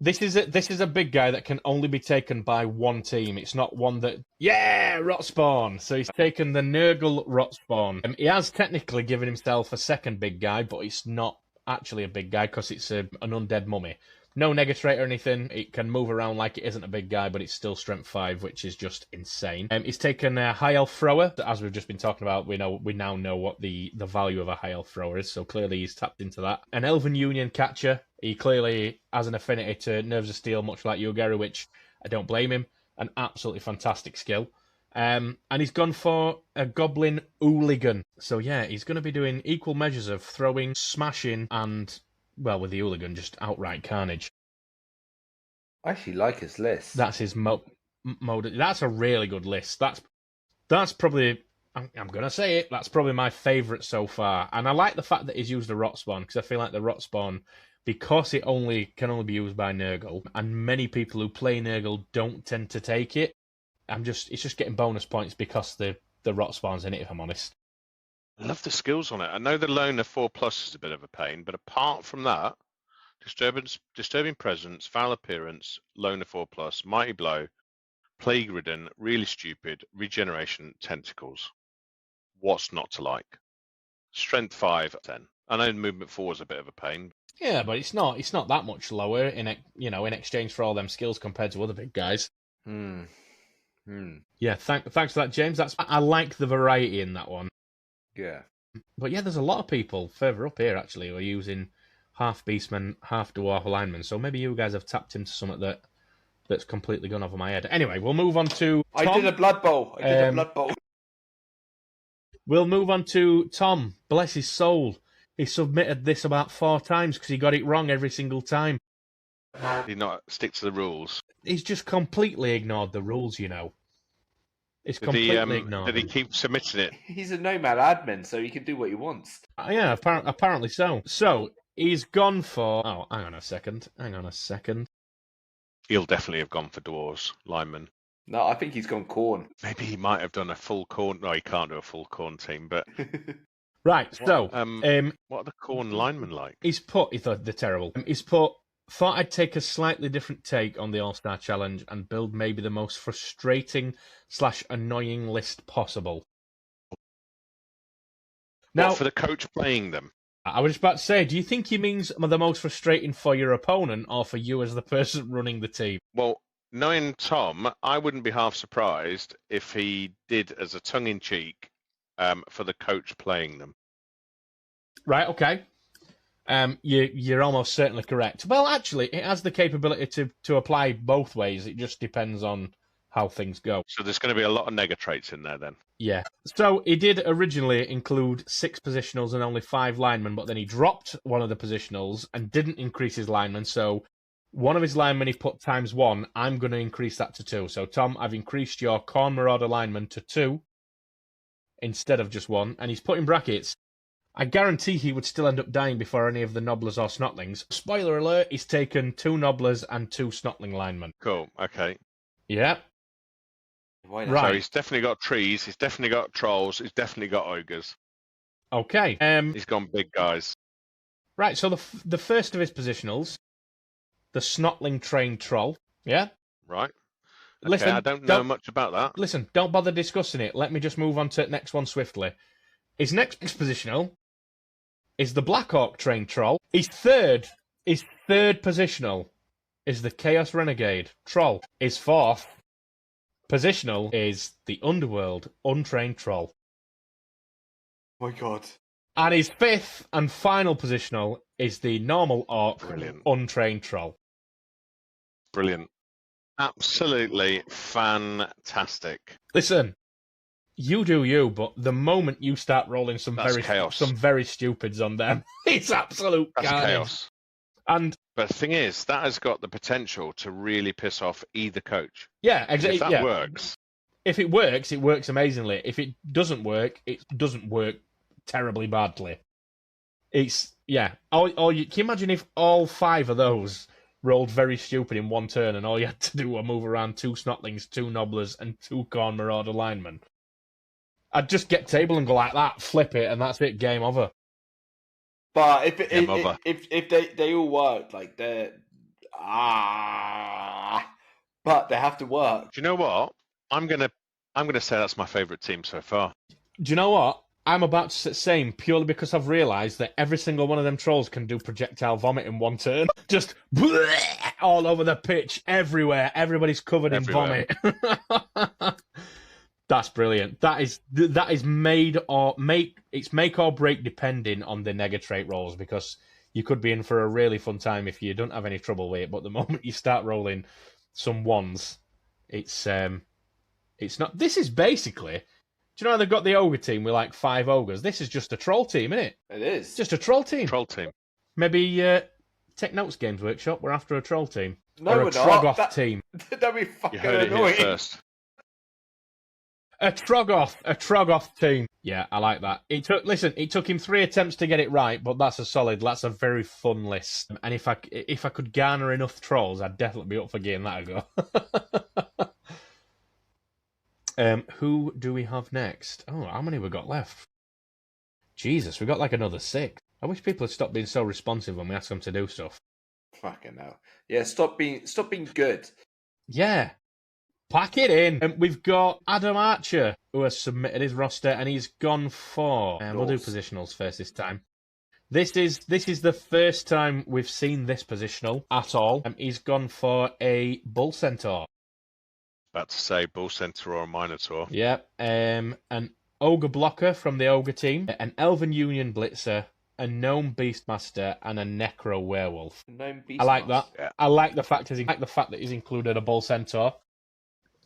This is a big guy that can only be taken by one team. It's not one that Rotspawn. So he's taken the Nurgle Rotspawn. He has technically given himself a second big guy, but it's not actually a big guy because it's an undead mummy. No negatrate or anything. It can move around like it isn't a big guy, but it's still strength 5, which is just insane. He's taken a high elf thrower. As we've just been talking about, we now know what the value of a high elf thrower is, so clearly he's tapped into that. An Elven Union catcher. He clearly has an affinity to Nerves of Steel, much like you, Gary, which I don't blame him. An absolutely fantastic skill. And he's gone for a Goblin Hooligan. So yeah, he's going to be doing equal measures of throwing, smashing, and... well, with the hooligan, just outright carnage. I actually like his list. That's his mode. That's a really good list. That's probably, I'm going to say it, that's probably my favourite so far. And I like the fact that he's used the Rotspawn, because I feel like the Rotspawn, because it can only be used by Nurgle, and many people who play Nurgle don't tend to take it, it's just getting bonus points because the Rotspawn's in it, if I'm honest. I love the skills on it. I know the loner 4+ is a bit of a pain, but apart from that, disturbing presence, foul appearance, loner 4+, mighty blow, plague ridden, really stupid, regeneration, tentacles. What's not to like? Strength 5, 10. I know movement 4 is a bit of a pain. Yeah, but it's not that much lower in exchange for all them skills compared to other big guys. Yeah, thanks for that, James. I like the variety in that one. Yeah. But yeah, there's a lot of people further up here actually who are using half beastmen, half dwarf linemen. So maybe you guys have tapped into something that's completely gone over my head. Anyway, we'll move on to Tom. I did a Blood Bowl. We'll move on to Tom. Bless his soul. He submitted this about 4 times because he got it wrong every single time. Did he not stick to the rules? He's just completely ignored the rules, you know. It's completely ignored. Did he keep submitting it? He's a Nomad admin, so he can do what he wants. Yeah, apparently so. So, he's gone for... Oh, hang on a second. He'll definitely have gone for dwarves, linemen. No, I think he's gone corn. Maybe he might have done a full corn. No, he can't do a full corn team, but... Right, so... what are the corn linemen like? He's put... He thought they're terrible. He's put... Thought I'd take a slightly different take on the All-Star Challenge and build maybe the most frustrating/annoying list possible. Now, for the coach playing them? I was just about to say, do you think he means the most frustrating for your opponent or for you as the person running the team? Well, knowing Tom, I wouldn't be half surprised if he did as a tongue-in-cheek for the coach playing them. Right, okay. You're almost certainly correct. Well, actually, it has the capability to apply both ways. It just depends on how things go. So there's going to be a lot of nega traits in there then? Yeah. So he did originally include 6 positionals and only 5 linemen, but then he dropped one of the positionals and didn't increase his linemen. So one of his linemen he put ×1. I'm going to increase that to 2. So, Tom, I've increased your Corn Marauder lineman to 2 instead of just 1. And he's put in brackets... I guarantee he would still end up dying before any of the Nobblers or Snotlings. Spoiler alert, he's taken 2 Nobblers and 2 Snotling linemen. Cool, okay. Yeah. Right. So he's definitely got trees, he's definitely got trolls, he's definitely got ogres. Okay. He's gone big guys. Right, so the first of his positionals, the Snotling trained troll. Yeah? Right. Okay, Listen, I don't know much about that. Listen, don't bother discussing it. Let me just move on to the next one swiftly. His next positional is the Blackhawk trained troll. His third positional is the Chaos Renegade troll. His 4th positional is the Underworld untrained troll. Oh my god. And his 5th and final positional is the normal orc untrained troll. Brilliant. Absolutely fantastic. Listen, you do you, but the moment you start rolling some very stupids on them, it's absolute chaos. And but the thing is, that has got the potential to really piss off either coach. Yeah, exactly. If that works. If it works, it works amazingly. If it doesn't work, it doesn't work terribly badly. It's can you imagine if all 5 of those rolled very stupid in one turn and all you had to do was move around 2 Snotlings, 2 Nobblers, and 2 Corn Marauder linemen? I'd just get table and go like that, flip it, and that's it, game over. But if they all work, like but they have to work. Do you know what? I'm gonna say that's my favourite team so far. Do you know what? I'm about to say the same purely because I've realised that every single one of them trolls can do projectile vomit in one turn. Just all over the pitch, everywhere. Everybody's covered in vomit. That's brilliant. That is make or break depending on the nega trait rolls, because you could be in for a really fun time if you don't have any trouble with it. But the moment you start rolling some 1s, it's not. This is basically. Do you know how they've got the ogre team with like 5 ogres? This is just a troll team, isn't it? It is just a troll team. Troll team. Maybe take notes, Games Workshop. We're after a troll team. No, or we're a Troggoth team. That'd be fucking you heard annoying. It here first. A Troggoth team. Yeah, I like that. It took him 3 attempts to get it right, but that's a very fun list. And if I could garner enough trolls, I'd definitely be up for giving that a go. Who do we have next? Oh, how many we got left? Jesus, we got like another 6. I wish people had stopped being so responsive when we ask them to do stuff. Fucking hell. Yeah, stop being good. Yeah. Pack it in. We've got Adam Archer, who has submitted his roster, and he's gone for... we'll do positionals first this time. This is the first time we've seen this positional at all. He's gone for a Bull Centaur. About to say Bull Centaur or Minotaur. Yeah. And Ogre Blocker from the Ogre team, an Elven Union Blitzer, a Gnome Beastmaster, and a Necro Werewolf. Gnome Beastmaster. I like that. Yeah. I like the fact that he's included a Bull Centaur,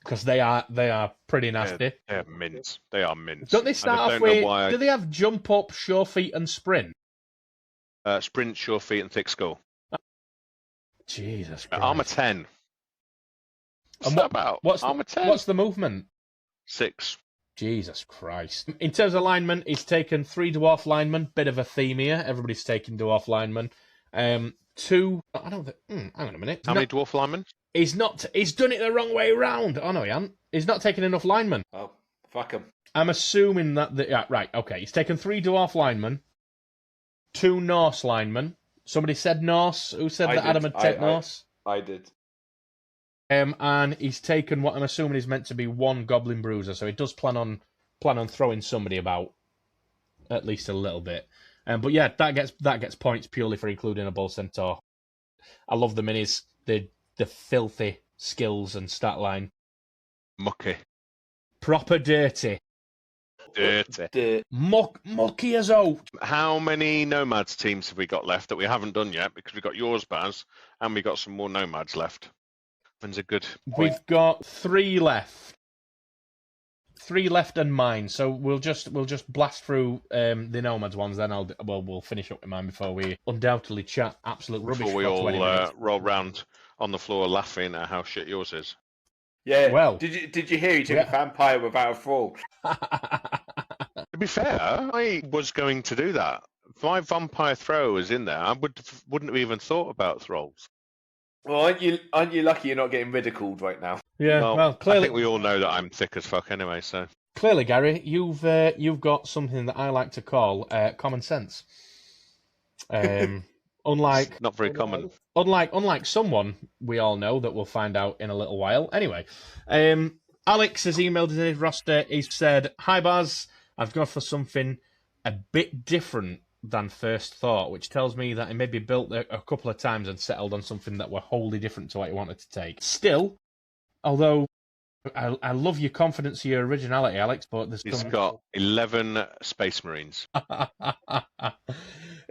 because they are pretty nasty. They're mints. They are mints. Don't they start off with? Do they have jump up, sure feet, and sprint? Sprint, sure feet, and thick skull. Jesus Christ. Armor 10. And Armor 10? What's the movement? 6. Jesus Christ. In terms of linemen, he's taken 3 dwarf linemen. Bit of a theme here. Everybody's taking dwarf linemen. 2. I don't think. Hang on a minute. How many dwarf linemen? He's not. He's done it the wrong way around. Oh no, he hasn't. He's not taking enough linemen. Oh, fuck him. I'm assuming that. Yeah, right. Okay. He's taken 3 dwarf linemen, 2 Norse linemen. Somebody said Norse. Who said that Adam had taken Norse? I did. And he's taken what I'm assuming is meant to be 1 Goblin Bruiser, so he does plan on throwing somebody about at least a little bit. But yeah, that gets points purely for including a Bull Centaur. I love the minis, the filthy skills and stat line. Mucky. Proper dirty. Mucky as out. How many Nomads teams have we got left that we haven't done yet? Because we've got yours, Baz, and we've got some more Nomads left. When's a good point? We've got 3 left. 3 left and mine. So we'll just blast through the Nomads ones. Then we'll finish up with mine before we undoubtedly chat absolute rubbish. Before we for 20 all minutes. roll round on the floor laughing at how shit yours is. Yeah. Well, did you hear he took a vampire without a thrall? To be fair, I was going to do that. If my vampire throw was in there, I wouldn't have even thought about thralls. Well, aren't you lucky you're not getting ridiculed right now? Yeah, well, clearly, I think we all know that I'm thick as fuck anyway. So clearly, Gary, you've got something that I like to call common sense. Unlike not very common. Unlike someone we all know that we'll find out in a little while. Anyway, Alex has emailed us in his roster. He said, "Hi Baz, I've gone for something a bit different than first thought, which tells me that he maybe built a couple of times and settled on something that were wholly different to what he wanted to take. Still, although I love your confidence, your originality, Alex, but he's got 11 Space Marines.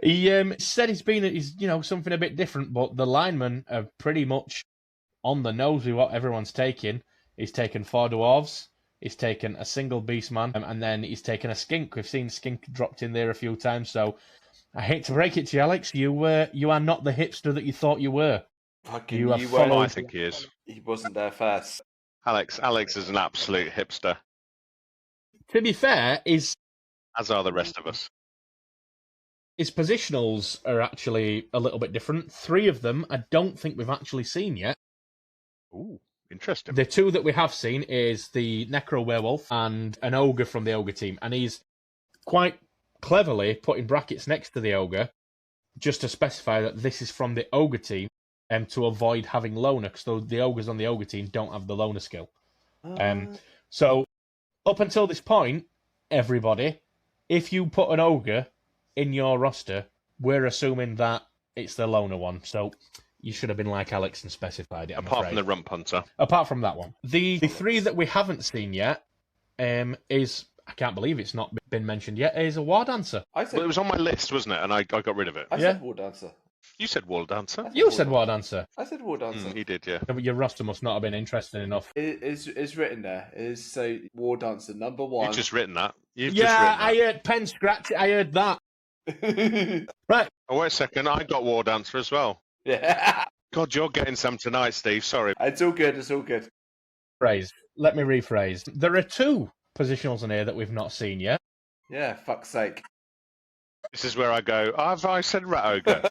He said he's something a bit different, but the linemen are pretty much on the nose with what everyone's taking. He's taken 4 dwarves. He's taken a single beastman, and then he's taken a skink. We've seen skink dropped in there a few times, so I hate to break it to you, Alex. You are not the hipster that you thought you were. Fucking I think he is. He wasn't there first. Alex is an absolute hipster. To be fair, as are the rest of us. His positionals are actually a little bit different. 3 of them I don't think we've actually seen yet. Ooh. Interesting. The 2 that we have seen is the Necro Werewolf and an Ogre from the Ogre team. And he's quite cleverly put in brackets next to the Ogre just to specify that this is from the Ogre team to avoid having Loner, because the Ogres on the Ogre team don't have the Loner skill. So up until this point, everybody, if you put an Ogre in your roster, we're assuming that it's the Loner one. So you should have been like Alex and specified it. Apart from the Rump Hunter. Apart from that one. The 3 that we haven't seen yet is, I can't believe it's not been mentioned yet, is a War Dancer. Well, it was on my list, wasn't it? And I got rid of it. I said War Dancer. You said War Dancer? You said War Dancer. I said War Dancer. He did, yeah. But your roster must not have been interesting enough. It's written there. It's so War Dancer number 1. You've just written that. I heard pen scratch. I heard that. Right. Oh, wait a second. I got War Dancer as well. Yeah. God, you're getting some tonight, Steve. Sorry. It's all good. It's all good. Let me rephrase. There are 2 positionals in here that we've not seen yet. Yeah, fuck's sake. This is where I go, have I said Rat Ogre?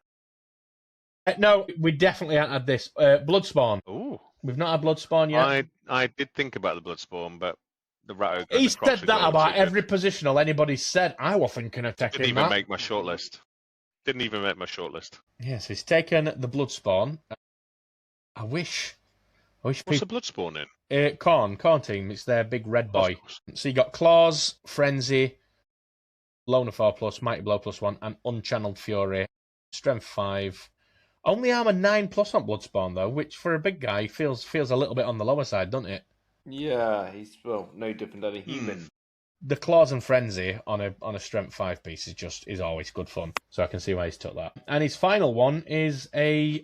No, we definitely haven't had this. Bloodspawn. Ooh. We've not had Bloodspawn yet. I did think about the Bloodspawn, but the Rat Ogre... He said that about every positional anybody said. I was thinking of taking Didn't even make my shortlist. Yes, he's taken the Bloodspawn. I wish What's the Bloodspawn in? Corn team. It's their big red boy. So you got Claws, Frenzy, Loner 4+, Mighty Blow +1, and Unchanneled Fury. Strength 5. Only armor 9+ on Bloodspawn though, which for a big guy feels a little bit on the lower side, doesn't it? Yeah, he's no different than a human. the Claws and Frenzy on a Strength 5 piece is always good fun. So I can see why he's took that. And his final one is a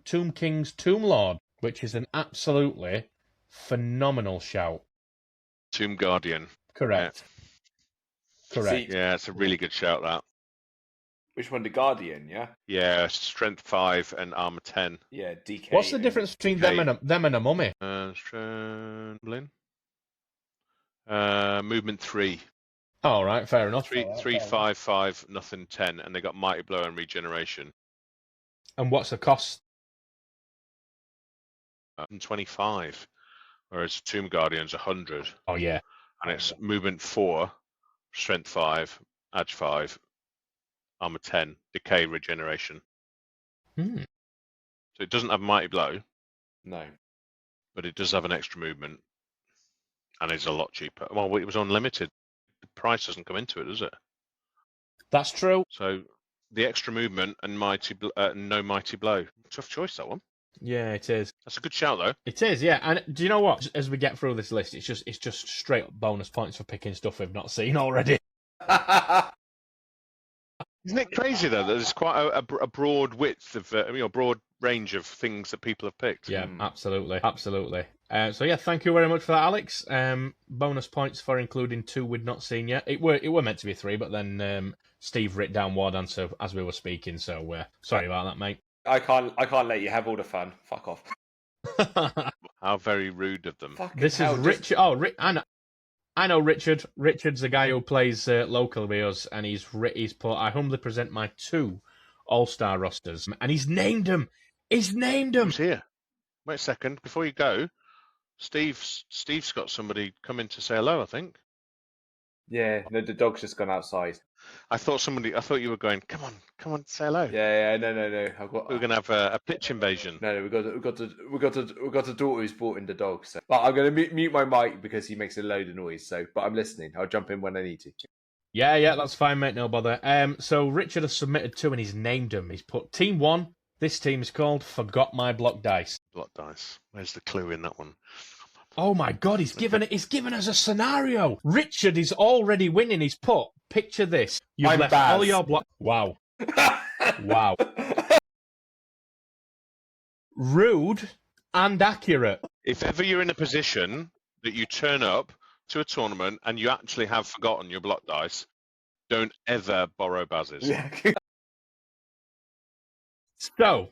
Tomb King's Tomb Lord, which is an absolutely phenomenal shout. Tomb Guardian. Correct. Yeah. Correct. Yeah, it's a really good shout, that. Which one? The Guardian, yeah? Yeah, Strength 5 and Armor 10. Yeah, DK. What's the difference between them and a mummy? Movement 3. All right, fair enough. 3, 5, 5, nothing 10, and they got Mighty Blow and Regeneration. And what's the cost? 25, whereas Tomb Guardian's 100. Oh yeah, and it's Movement 4, Strength 5, Edge 5, Armor 10, Decay, Regeneration. So it doesn't have Mighty Blow. No. But it does have an extra movement, and it's a lot cheaper. Well, it was unlimited. The price doesn't come into it, does it? That's true. So the extra movement and no Mighty Blow. Tough choice, that one. Yeah, it is. That's a good shout, though. It is, yeah. And do you know what? As we get through this list, it's just straight up bonus points for picking stuff we've not seen already. Isn't it crazy though? There's quite a broad width of broad range of things that people have picked. Yeah, absolutely. So yeah, thank you very much for that, Alex. Bonus points for including 2 we'd not seen yet. It were meant to be 3, but then Steve writ down Ward answer as we were speaking. So sorry about that, mate. I can't let you have all the fun. Fuck off. How very rude of them. This is Richard. Oh, I know Richard. Richard's the guy who plays local with us, and he's put, I humbly present my 2 All-Star rosters, and he's named them. He's named them. Who's here? Wait a second. Before you go, Steve's got somebody come in to say hello, I think. Yeah, no, the dog's just gone outside. I thought you were going, come on, say hello. Yeah, no. We're gonna have a pitch invasion. No, we got a daughter who's brought in the dog. So, but I'm gonna mute my mic because he makes a load of noise. So, but I'm listening. I'll jump in when I need to. Yeah, that's fine, mate. No bother. So Richard has submitted 2 and he's named them. He's put Team 1. This team is called Forgot My Block Dice. Block Dice. Where's the clue in that one? Oh my God, he's given us a scenario. Richard is already winning. He's put, picture this. You've left all your block. Wow. Wow. Rude and accurate. If ever you're in a position that you turn up to a tournament and you actually have forgotten your block dice, don't ever borrow Baz's. Yeah. So,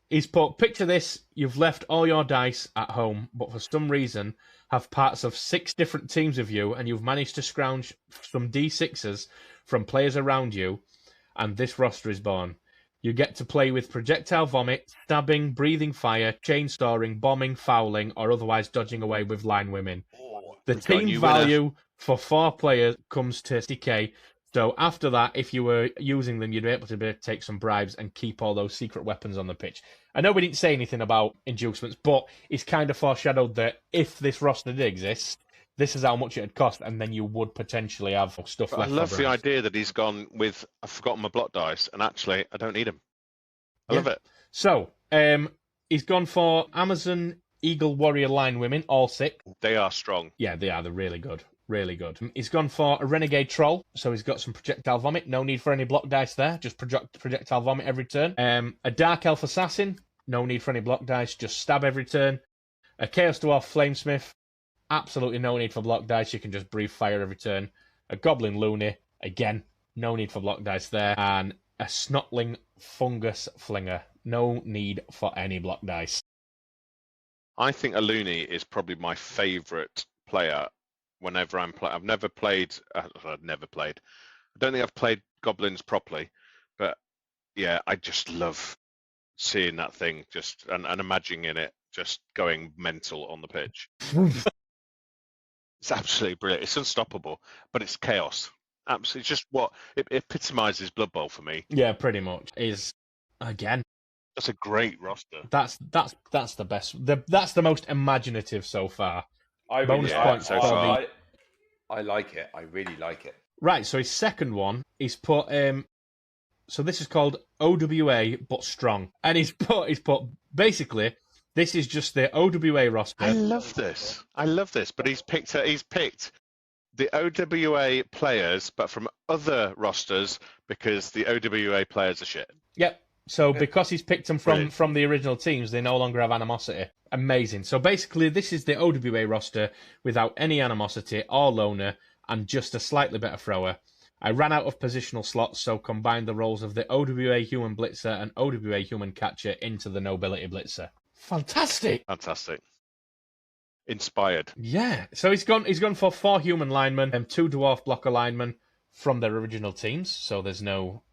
he's put, picture this, you've left all your dice at home, but for some reason have parts of 6 different teams of you, and you've managed to scrounge some D6s from players around you, and this roster is born. You get to play with projectile vomit, stabbing, breathing fire, chainsawing, bombing, fouling, or otherwise dodging away with line women. The team value for 4 players comes to 60k. So after that, if you were using them, you'd be able to take some bribes and keep all those secret weapons on the pitch. I know we didn't say anything about inducements, but it's kind of foreshadowed that if this roster did exist, this is how much it'd cost, and then you would potentially have stuff left. I love the idea that he's gone with, I've forgotten my block dice, and actually, I don't need them. I love it. So, he's gone for Amazon Eagle Warrior Line Women, all 6. They are strong. Yeah, they are. They're really good. Really good. He's gone for a Renegade Troll, so he's got some projectile vomit. No need for any block dice there, just projectile vomit every turn. A Dark Elf Assassin, no need for any block dice, just stab every turn. A Chaos Dwarf Flamesmith, absolutely no need for block dice, you can just breathe fire every turn. A Goblin Loony, again, no need for block dice there. And a Snotling Fungus Flinger, no need for any block dice. I think a Loony is probably my favourite player. Whenever I'm playing, I've never played. I don't think I've played goblins properly, but yeah, I just love seeing that thing and imagining it just going mental on the pitch. It's absolutely brilliant. It's unstoppable, but it's chaos. Absolutely, just what it epitomizes Blood Bowl for me. Yeah, pretty much. Is again. That's a great roster. That's the best. That's the most imaginative so far. Bonus points so far. I like it. I really like it. Right, so his second one, he's put. So this is called OWA but strong, and he's put basically this is just the OWA roster. I love this, but he's picked the OWA players, but from other rosters because the OWA players are shit. Yep. So because he's picked them from the original teams, they no longer have animosity. Amazing. So basically, this is the OWA roster without any animosity or loner and just a slightly better thrower. I ran out of positional slots, so combined the roles of the OWA Human Blitzer and OWA Human Catcher into the Nobility Blitzer. Fantastic. Inspired. Yeah. So he's gone for 4 human linemen and 2 dwarf blocker linemen from their original teams, so there's no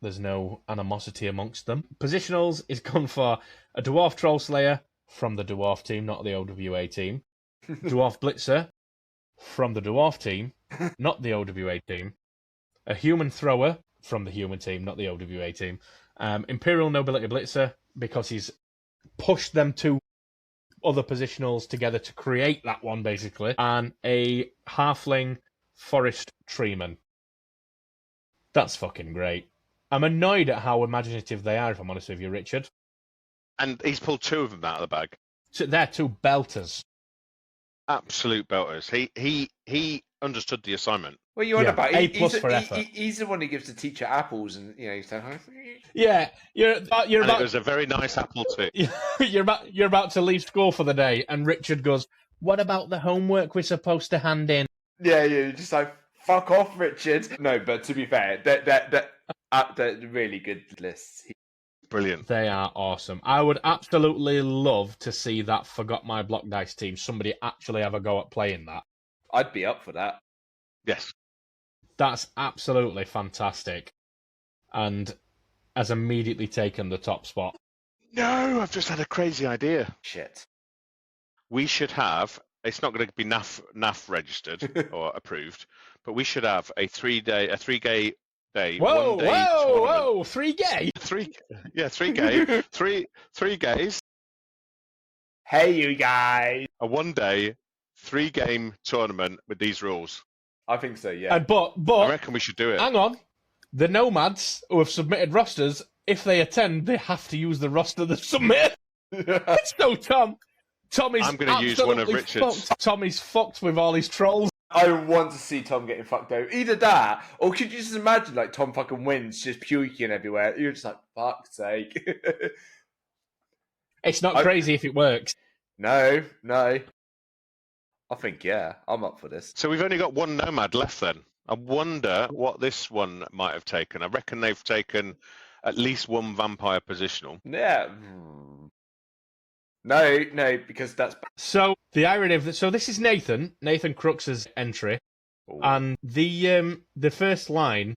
animosity amongst them. Positionals is gone for a Dwarf Troll Slayer from the Dwarf team, not the OWA team. Dwarf Blitzer from the Dwarf team, not the OWA team. A Human Thrower from the Human team, not the OWA team. Imperial Nobility Blitzer, because he's pushed them 2 other positionals together to create that one, basically. And a Halfling Forest Treeman. That's fucking great. I'm annoyed at how imaginative they are, if I'm honest with you, Richard. And he's pulled 2 of them out of the bag. So they're 2 belters. Absolute belters. He understood the assignment. What are you on about? A+ for effort. He's the one who gives the teacher apples, and he's like, Yeah, you're about. It was a very nice apple too. You're about to leave school for the day, and Richard goes, "What about the homework we're supposed to hand in?" Yeah, you're just like, fuck off, Richard. No, but to be fair, they're really good lists. Brilliant. They are awesome. I would absolutely love to see that Forgot My Block Dice team. Somebody actually have a go at playing that. I'd be up for that. Yes. That's absolutely fantastic. And has immediately taken the top spot. No, I've just had a crazy idea. Shit. We should have, it's not going to be NAF registered or approved, but we should have a 3 gay day. Whoa, 1 day tournament. whoa, 3 gay? 3 gay. three gays. Hey, you guys. A 1 day, 3 game tournament with these rules. I think so, yeah. But I reckon we should do it. Hang on. The Nomads who have submitted rosters, if they attend, they have to use the roster they submit. So Tom is I'm going to use one of Richard's. Fucked. Tom is fucked with all his trolls. I want to see Tom getting fucked over. Either that, or could you just imagine, like, Tom fucking wins, just puking everywhere? You're just like, fuck's sake. It's not crazy if it works. No. I think, yeah, I'm up for this. So we've only got 1 Nomad left then. I wonder what this one might have taken. I reckon they've taken at least 1 vampire positional. Yeah. No, because that's... So the irony of so this is Nathan Crux's entry. Ooh. And the first line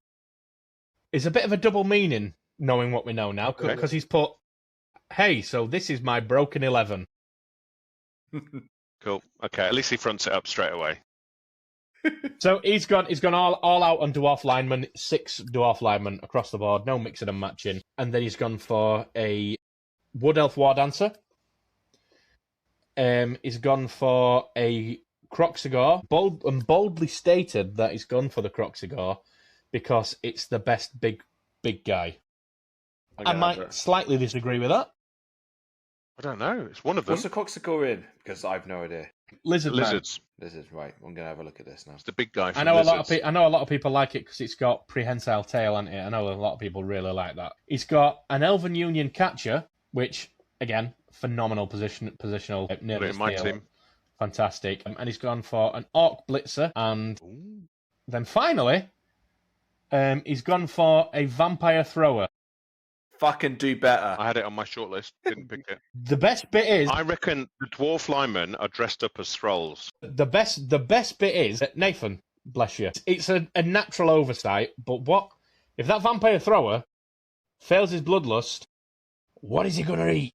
is a bit of a double meaning, knowing what we know now, because he's put, "Hey, so this is my broken 11." Cool. Okay, at least he fronts it up straight away. So he's gone all out on dwarf linemen, 6 dwarf linemen across the board, no mixing and matching, and then he's gone for a wood elf war dancer. He's gone for a Croxigar, boldly stated that he's gone for the Croxigar because it's the best big guy. I might slightly disagree with that. I don't know. It's one of them. What's the Croxigar in? Because I've no idea. Lizards. Lizards, right. I'm going to have a look at this now. It's the big guy from I know Lizards. a lot of people like it because it's got prehensile tail on it. I know a lot of people really like that. He's got an Elven Union catcher, which, again, phenomenal positional. Nearly in my team. Fantastic. And he's gone for an Orc Blitzer. And then finally, he's gone for a Vampire Thrower. Fucking do better. I had it on my shortlist. Didn't pick it. The best bit is... I reckon the dwarf linemen are dressed up as thralls. The best bit is... Nathan, bless you. It's a natural oversight, but what... If that Vampire Thrower fails his bloodlust, what is he going to eat?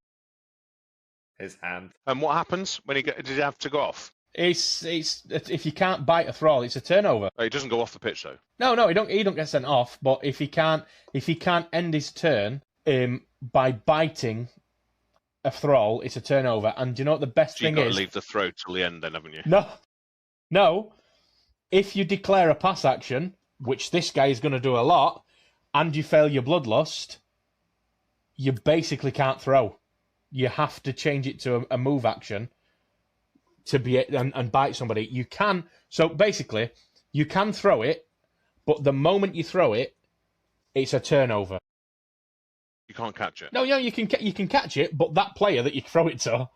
His hand. And what happens when does he have to go off? It's if you can't bite a thrall, it's a turnover. Oh, he doesn't go off the pitch though. No, he don't get sent off. But if he can't end his turn by biting a thrall, it's a turnover. And do you know what the best thing is? You've got to leave the throw till the end, then, haven't you? No. If you declare a pass action, which this guy is going to do a lot, and you fail your bloodlust, you basically can't throw. You have to change it to a move action to be and bite somebody. You can. So basically, You can throw it, but the moment you throw it, it's a turnover. You can't catch it. No, you can catch it, but that player that you throw it to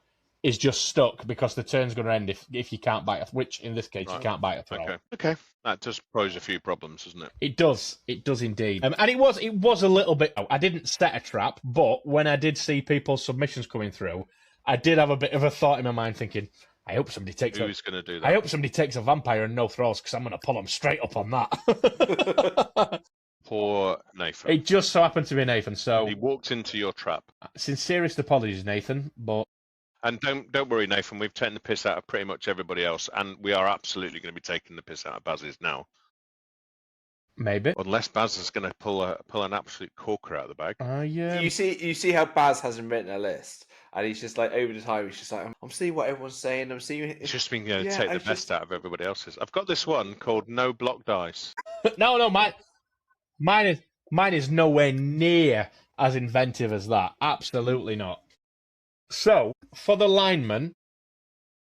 is just stuck because the turn's going to end if you can't bite which in this case you can't bite a throw. Okay. That does pose a few problems, doesn't it? It does indeed. And it was a little bit. I didn't set a trap, but when I did see people's submissions coming through, I did have a bit of a thought in my mind, thinking, I hope somebody takes. Who's going to do that? I hope somebody takes a vampire and no throws because I'm going to pull them straight up on that. Poor Nathan. It just so happened to be Nathan, so he walked into your trap. Sincerest apologies, Nathan, but. And don't worry, Nathan. We've taken the piss out of pretty much everybody else, and we are absolutely going to be taking the piss out of Baz's now. Maybe, unless Baz is going to pull an absolute corker out of the bag. Yeah. You see how Baz hasn't written a list, and he's just like over the time. He's just like, I'm seeing what everyone's saying. I'm seeing. It's just been going to take the best out of everybody else's. I've got this one called No Block Dice. No, mine is nowhere near as inventive as that. Absolutely not. So, for the lineman,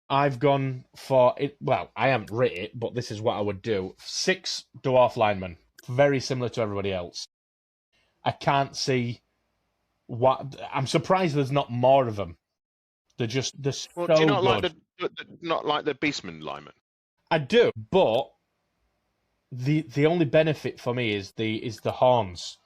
I've gone for it. Well, I haven't written it, but this is what I would do. 6 dwarf linemen, very similar to everybody else. I can't see what. I'm surprised there's not more of them. They're so do you not good. Not like the Beastman lineman? I do, but the only benefit for me is the horns.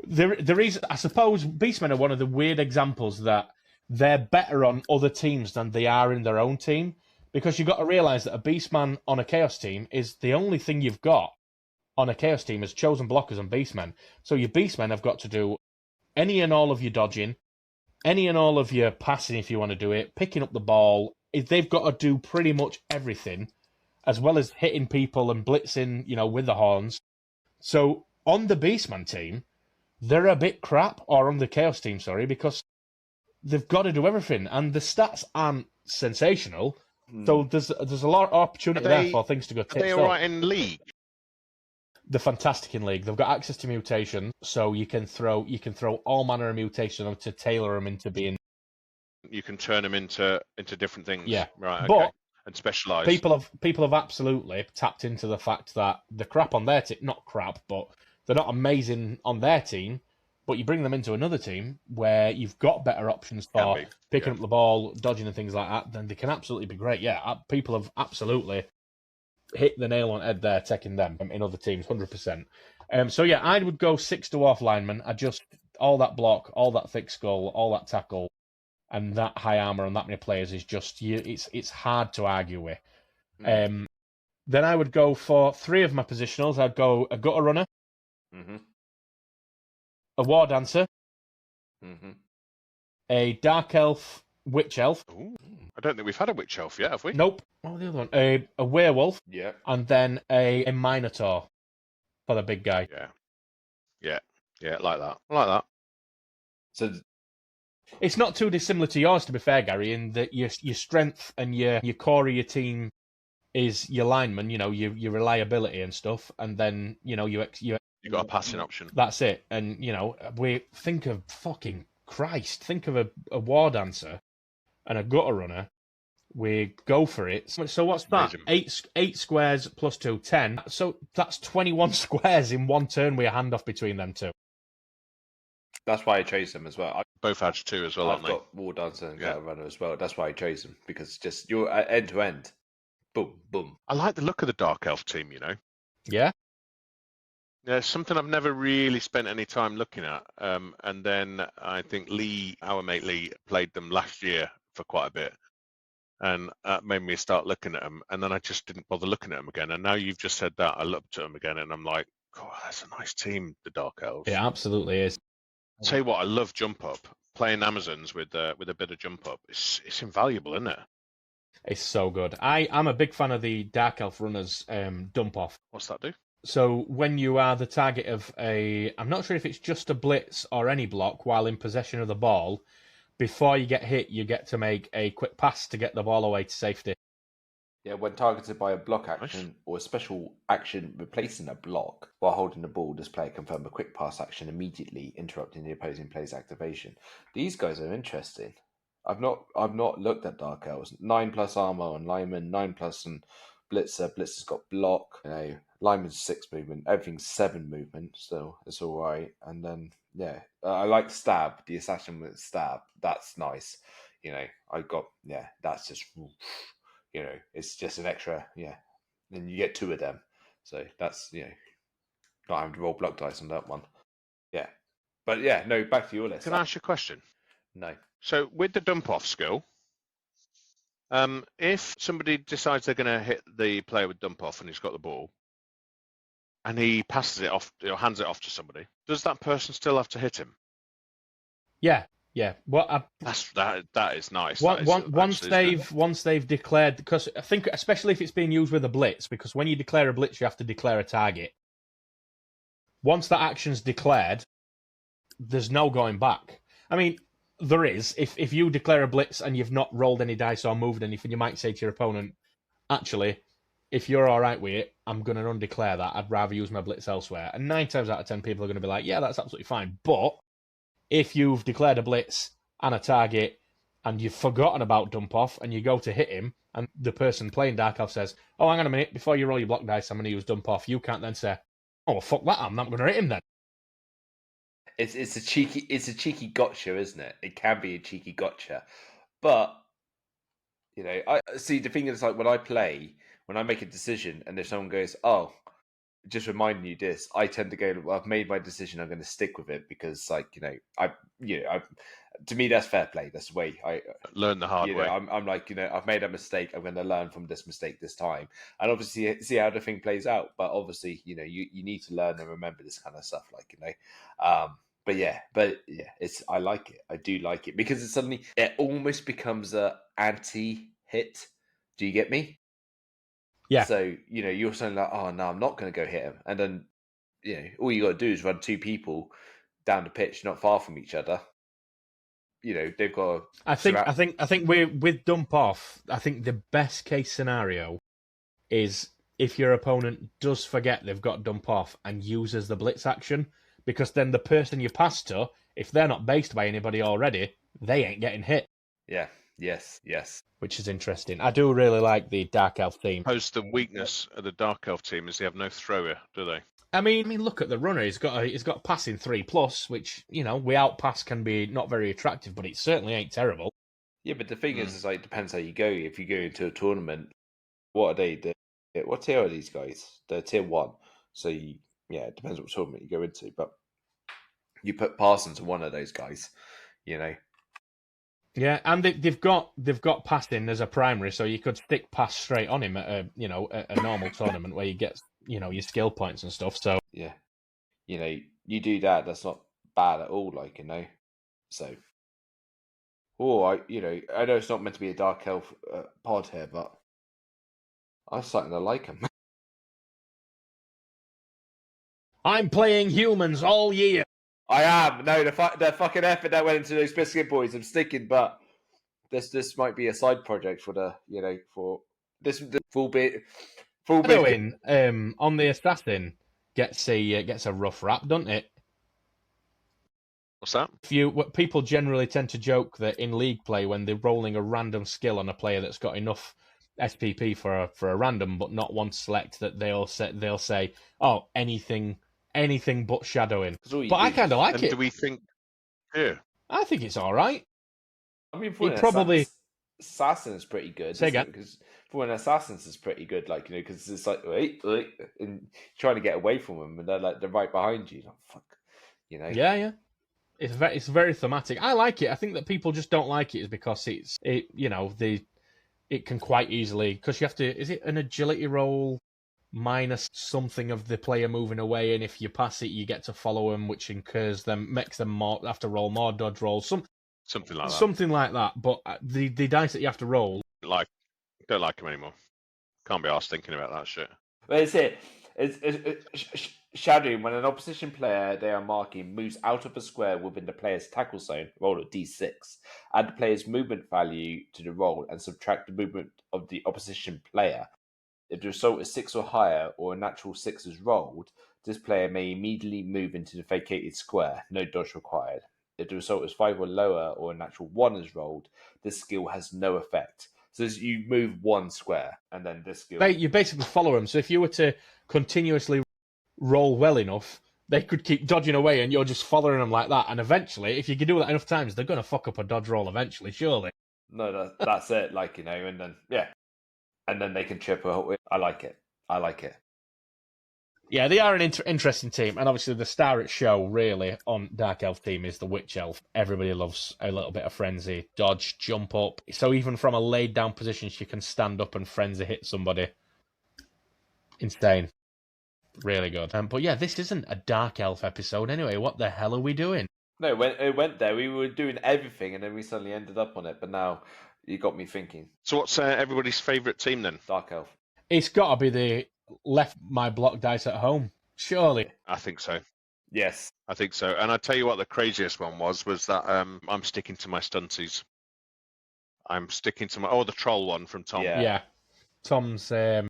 There is, I suppose, Beastmen are one of the weird examples that they're better on other teams than they are in their own team, because you've got to realise that a Beastman on a Chaos team is the only thing you've got on a Chaos team is chosen blockers and Beastmen. So your Beastmen have got to do any and all of your dodging, any and all of your passing if you want to do it, picking up the ball. They've got to do pretty much everything, as well as hitting people and blitzing, with the horns. So on the Beastman team, they're a bit crap, or on the Chaos team, sorry, because they've got to do everything, and the stats aren't sensational. So there's a lot of opportunity there for things to go tits up. Are they all right in League? They're fantastic in League. They've got access to mutation, so you can throw all manner of mutation to tailor them into being. You can turn them into different things. Yeah, right. Okay. But and specialise. People have absolutely tapped into the fact that the crap on their team, not crap, but they're not amazing on their team, but you bring them into another team where you've got better options for picking up the ball, dodging and things like that, then they can absolutely be great. Yeah, people have absolutely hit the nail on the head there, taking them in other teams, 100%. So yeah, I would go 6 dwarf linemen. I just, all that block, all that thick skull, all that tackle, and that high armour on that many players is just, it's hard to argue with. Then I would go for 3 of my positionals. I'd go a gutter runner, a war dancer, a dark elf, witch elf. Ooh, I don't think we've had a witch elf yet, have we? Nope. Oh, the other one. A werewolf. Yeah. And then a minotaur for the big guy. Yeah, like that. I like that. So it's not too dissimilar to yours, to be fair, Gary, in that your strength and your core of your team is your lineman, your reliability and stuff, and then you got a passing option. That's it. And we think of fucking Christ. Think of a war dancer and a gutter runner. We go for it. So what's that? Amazing. 8 squares plus 2, 10. So that's 21 squares in one turn with a handoff between them two. That's why I chose them as well. Both had 2 as well, I've got War Dancer and Gutter Runner as well. That's why I chose them, because just you're end to end. Boom, boom. I like the look of the Dark Elf team, Yeah? Yeah, something I've never really spent any time looking at. And then I think our mate Lee, played them last year for quite a bit. And that made me start looking at them. And then I just didn't bother looking at them again. And now you've just said that, I looked at them again and I'm like, God, that's a nice team, the Dark Elves. It absolutely is. I'll tell you what, I love jump up. Playing Amazons with a bit of jump up, it's invaluable, isn't it? It's so good. I'm a big fan of the Dark Elf Runners dump off. What's that do? So when you are the target of I'm not sure if it's just a blitz or any block while in possession of the ball, before you get hit, you get to make a quick pass to get the ball away to safety. Yeah, when targeted by a block action or a special action replacing a block while holding the ball, this player confirm a quick pass action immediately, interrupting the opposing player's activation. These guys are interesting. I've not looked at Dark Elves. 9+ armor on lineman, 9+ on blitzer. Blitzer's got block. Lineman's 6 movement. Everything's 7 movement. So it's all right. And then I like stab. The assassin with stab. That's nice. That's just it's just an extra. Then you get 2 of them. So that's not having to roll block dice on that one. Yeah. But no, back to your list. Can I ask you a question? No. So with the dump off skill, if somebody decides they're going to hit the player with dump off and he's got the ball, and he passes it off, hands it off to somebody, does that person still have to hit him? Yeah. That is nice. Once they've declared, because I think especially if it's being used with a blitz, because when you declare a blitz, you have to declare a target. Once that action's declared, there's no going back. I mean, there is. If you declare a blitz and you've not rolled any dice or moved anything, you might say to your opponent, actually, if you're all right with it, I'm going to undeclare that. I'd rather use my blitz elsewhere. And 9 times out of 10, people are going to be like, yeah, that's absolutely fine. But if you've declared a blitz and a target and you've forgotten about dump off and you go to hit him and the person playing Dark Elf says, oh, hang on a minute, before you roll your block dice, I'm going to use dump off. You can't then say, oh, well, fuck that, I'm not going to hit him then. It's a cheeky gotcha, isn't it? It can be a cheeky gotcha. But, I see the thing is, like, when I make a decision and if someone goes, oh, just reminding you this, I tend to go, well, I've made my decision, I'm going to stick with it because, like, to me, that's fair play. That's the way I learn the hard way. I'm like, I've made a mistake. I'm going to learn from this mistake this time, and obviously see how the thing plays out. But obviously, you need to learn and remember this kind of stuff, like But it's I like it. I do like it because it almost becomes a anti-hit. Do you get me? Yeah. So you're saying like, oh no, I'm not going to go hit him, and then all you got to do is run 2 people down the pitch, not far from each other. They've got. I think with dump off. I think the best case scenario is if your opponent does forget they've got dump off and uses the blitz action, because then the person you pass to, if they're not based by anybody already, they ain't getting hit. Yeah. Yes. Which is interesting. I do really like the Dark Elf theme. Suppose the weakness of the Dark Elf team is they have no thrower, do they? I mean, look at the runner. He's got passing 3+, which we outpass can be not very attractive, but it certainly ain't terrible. Yeah, but the thing is, like, depends how you go. If you go into a tournament, what are they? What tier are these guys? They're tier 1. So it depends what tournament you go into. But you put Parsons on one of those guys, Yeah, and they've got passing as a primary, so you could stick pass straight on him at a normal tournament where you get your skill points and stuff. So yeah, you do that. That's not bad at all. Like so. I know it's not meant to be a Dark Elf pod here, but I'm starting to like him. I'm playing humans all year. I am. No, the fucking effort that went into those biscuit boys. I'm sticking, but this might be a side project for for this full bit. On the assassin gets a rough rap, doesn't it? What's that? People generally tend to joke that in league play, when they're rolling a random skill on a player that's got enough SPP for a random but not one select, that they'll say, oh, anything but shadowing. But I kind of like it. Do we think? Yeah, I think it's all right. I mean, assassin is pretty good. Say again. Because for an assassin is pretty good, like because it's like wait, and trying to get away from them, and they're right behind you. Like, fuck, Yeah. It's very thematic. I like it. I think that people just don't like it is because it can quite easily, because you have to. Is it an agility roll minus something of the player moving away, and if you pass it, you get to follow them, which makes them have to roll more dodge rolls. Something like that. Something like that. But the dice that you have to roll, don't like them anymore. Can't be arsed thinking about that shit. Well, it's shadowing when an opposition player they are marking moves out of a square within the player's tackle zone. Roll a d6. Add the player's movement value to the roll and subtract the movement of the opposition player. If the result is 6 or higher, or a natural 6 is rolled, this player may immediately move into the vacated square. No dodge required. If the result is 5 or lower, or a natural 1 is rolled, this skill has no effect. So you move one square, and then this skill. You basically follow them. So if you were to continuously roll well enough, they could keep dodging away, and you're just following them like that. And eventually, if you can do that enough times, they're going to fuck up a dodge roll eventually, surely. No, that's it. Like, and then and then they can chip away. I like it. Yeah, they are an interesting team, and obviously the star at show, really, on Dark Elf team is the Witch Elf. Everybody loves a little bit of frenzy, dodge, jump up. So even from a laid down position, she can stand up and frenzy hit somebody. Insane. Really good. But yeah, this isn't a Dark Elf episode anyway. What the hell are we doing? No, when it went there, we were doing everything, and then we suddenly ended up on it. But now you got me thinking. So what's everybody's favourite team then? Dark Elf. It's got to be the left my block dice at home, surely. I think so. Yes, I think so. And I tell you what, the craziest one was that I'm sticking to my stunties. I'm sticking to my the troll one from Tom. Yeah. Tom's. Those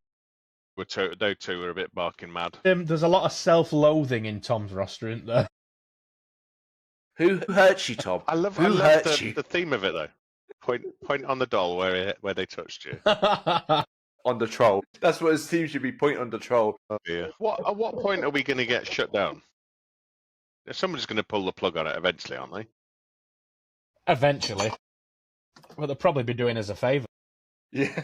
two were a bit barking mad. There's a lot of self-loathing in Tom's roster, isn't there? Who hurt you, Tom? I love the theme of it though. Point on the doll where they touched you. On the troll. That's what his team should be. Point on the troll. Oh, yeah. At what point are we going to get shut down? Somebody's going to pull the plug on it eventually, aren't they? Eventually. Well, they'll probably be doing us a favour. Yeah.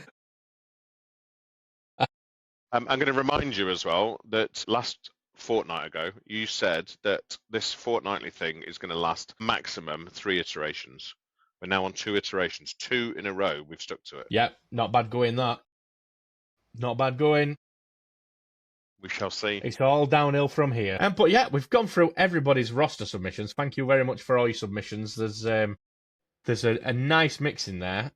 I'm going to remind you as well that last fortnight ago, you said that this fortnightly thing is going to last maximum 3 iterations. We're now on 2 iterations. 2 in a row, we've stuck to it. Yep, not bad going, that. Not bad going. We shall see. It's all downhill from here. But yeah, we've gone through everybody's roster submissions. Thank you very much for all your submissions. There's a nice mix in there.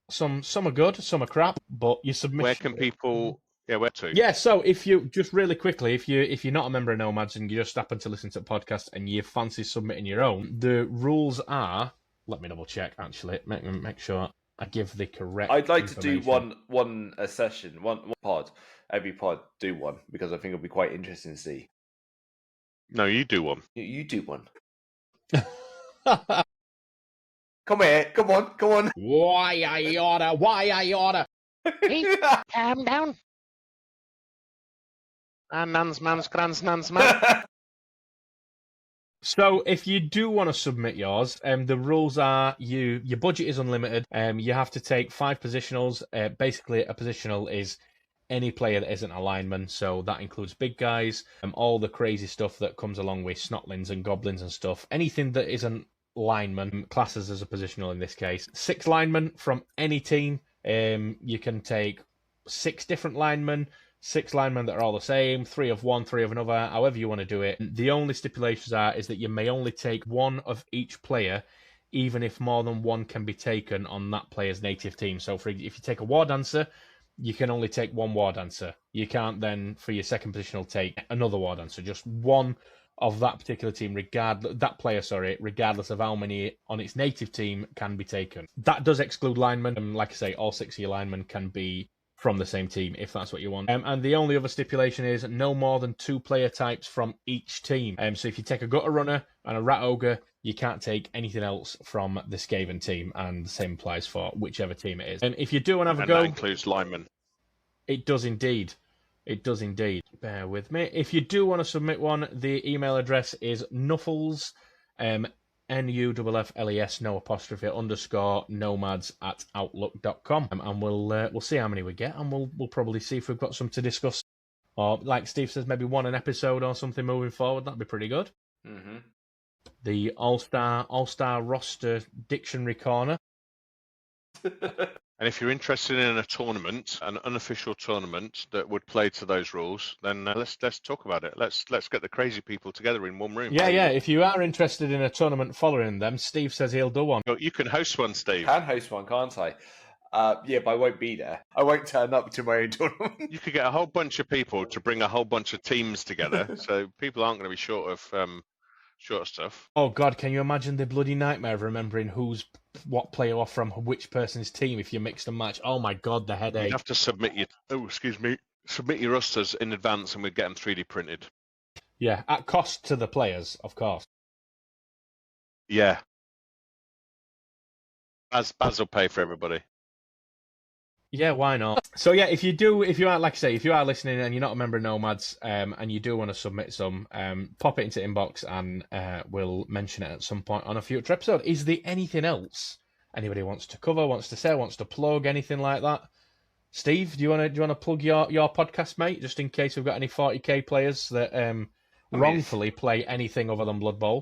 Some are good, some are crap, but your submission. Where can people? Yeah, where to? Yeah, so if you just really quickly, if you're not a member of Nomads and you just happen to listen to the podcast and you fancy submitting your own, the rules are. Let me double check. Actually, make sure I give the correct. I'd like to do one a session, one pod. Every pod do one because I think it'll be quite interesting to see. No, you do one. You do one. Come here, come on. Why I oughta? Hey, calm down. Nan's man's grand's man. So, if you do want to submit yours, the rules are your budget is unlimited. You have to take 5 positionals. Basically, a positional is any player that isn't a lineman, so that includes big guys, all the crazy stuff that comes along with snotlings and goblins and stuff. Anything that isn't lineman classes as a positional in this case. 6 linemen from any team. You can take 6 different linemen. 6 linemen that are all the same, 3 of one, 3 of another, however you want to do it. The only stipulations is that you may only take 1 of each player, even if more than 1 can be taken on that player's native team. So if you take a war dancer, you can only take 1 war dancer. You can't then, for your second positional, take another war dancer. Just 1 of that particular team, regardless of how many on its native team can be taken. That does exclude linemen. And like I say, all 6 of your linemen can be from the same team, if that's what you want. And the only other stipulation is no more than 2 player types from each team. So if you take a gutter runner and a rat ogre, you can't take anything else from the Skaven team, and the same applies for whichever team it is. And if you do want to have a go... that includes linemen. It does indeed. It does indeed. Bear with me. If you do want to submit one, the email address is nuffles, nuffles, no apostrophe, _ nomads@outlook.com. And we'll see how many we get, and we'll probably see if we've got some to discuss. Or, like Steve says, maybe one an episode or something moving forward. That'd be pretty good. Mm-hmm. The All-Star roster dictionary corner. And if you're interested in a tournament, an unofficial tournament that would play to those rules, then let's talk about it. Let's get the crazy people together in one room. Yeah. If you are interested in a tournament following them, Steve says he'll do one. You can host one, Steve. I can host one, can't I? Yeah, but I won't be there. I won't turn up to my own tournament. You could get a whole bunch of people to bring a whole bunch of teams together, so people aren't going to be short of stuff. Oh God, can you imagine the bloody nightmare of remembering what player off from which person's team if you mixed and match? Oh my God, the headache. You'd have to submit your rosters in advance, and we'd get them 3D printed. Yeah, at cost to the players, of course. Yeah. Baz will pay for everybody. Yeah, why not? So yeah, if you are, like I say, if you are listening and you're not a member of Nomads, and you do want to submit some, pop it into inbox and we'll mention it at some point on a future episode. Is there anything else anybody wants to cover, wants to say, wants to plug, anything like that? Steve, do you want to plug your podcast, mate, just in case we've got any 40k players that wrongfully play anything other than Blood Bowl?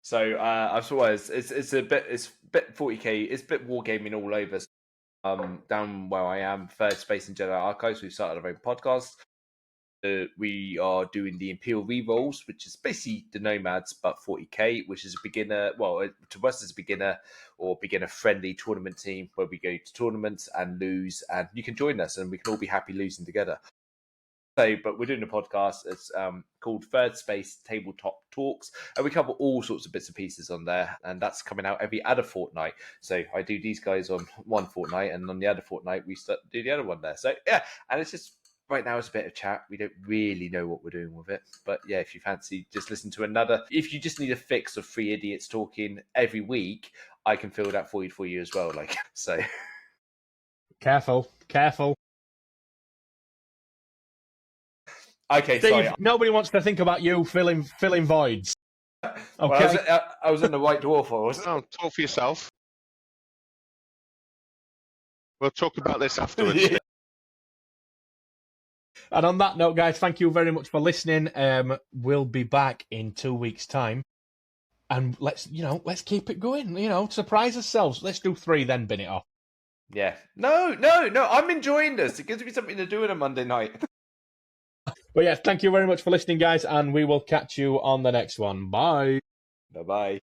So I saw it's a bit 40k, it's a bit wargaming all over. Down where I am, Third Space and Jedi Archives, we've started our own podcast. We are doing the Imperial Rerolls, which is basically the Nomads, but 40k, which is a beginner, well, to us as a beginner or beginner-friendly tournament team where we go to tournaments and lose, and you can join us and we can all be happy losing together. So, but we're doing a podcast. It's called Third Space Tabletop Talks, and we cover all sorts of bits and pieces on there. And that's coming out every other fortnight. So I do these guys on one fortnight, and on the other fortnight we do the other one there. So yeah, and it's just right now it's a bit of chat. We don't really know what we're doing with it, but yeah, if you fancy, just listen to another. If you just need a fix of three idiots talking every week, I can fill that for you as well. Like so. Careful. Okay, Steve, sorry. Nobody wants to think about you filling voids. Okay. Well, I was in the White Dwarf. Oh, talk for yourself. We'll talk about this afterwards. And on that note, guys, thank you very much for listening. We'll be back in 2 weeks' time, and let's keep it going. Surprise ourselves. Let's do 3, then bin it off. Yeah. No. I'm enjoying this. It gives me something to do on a Monday night. But yeah, thank you very much for listening, guys, and we will catch you on the next one. Bye. Bye-bye.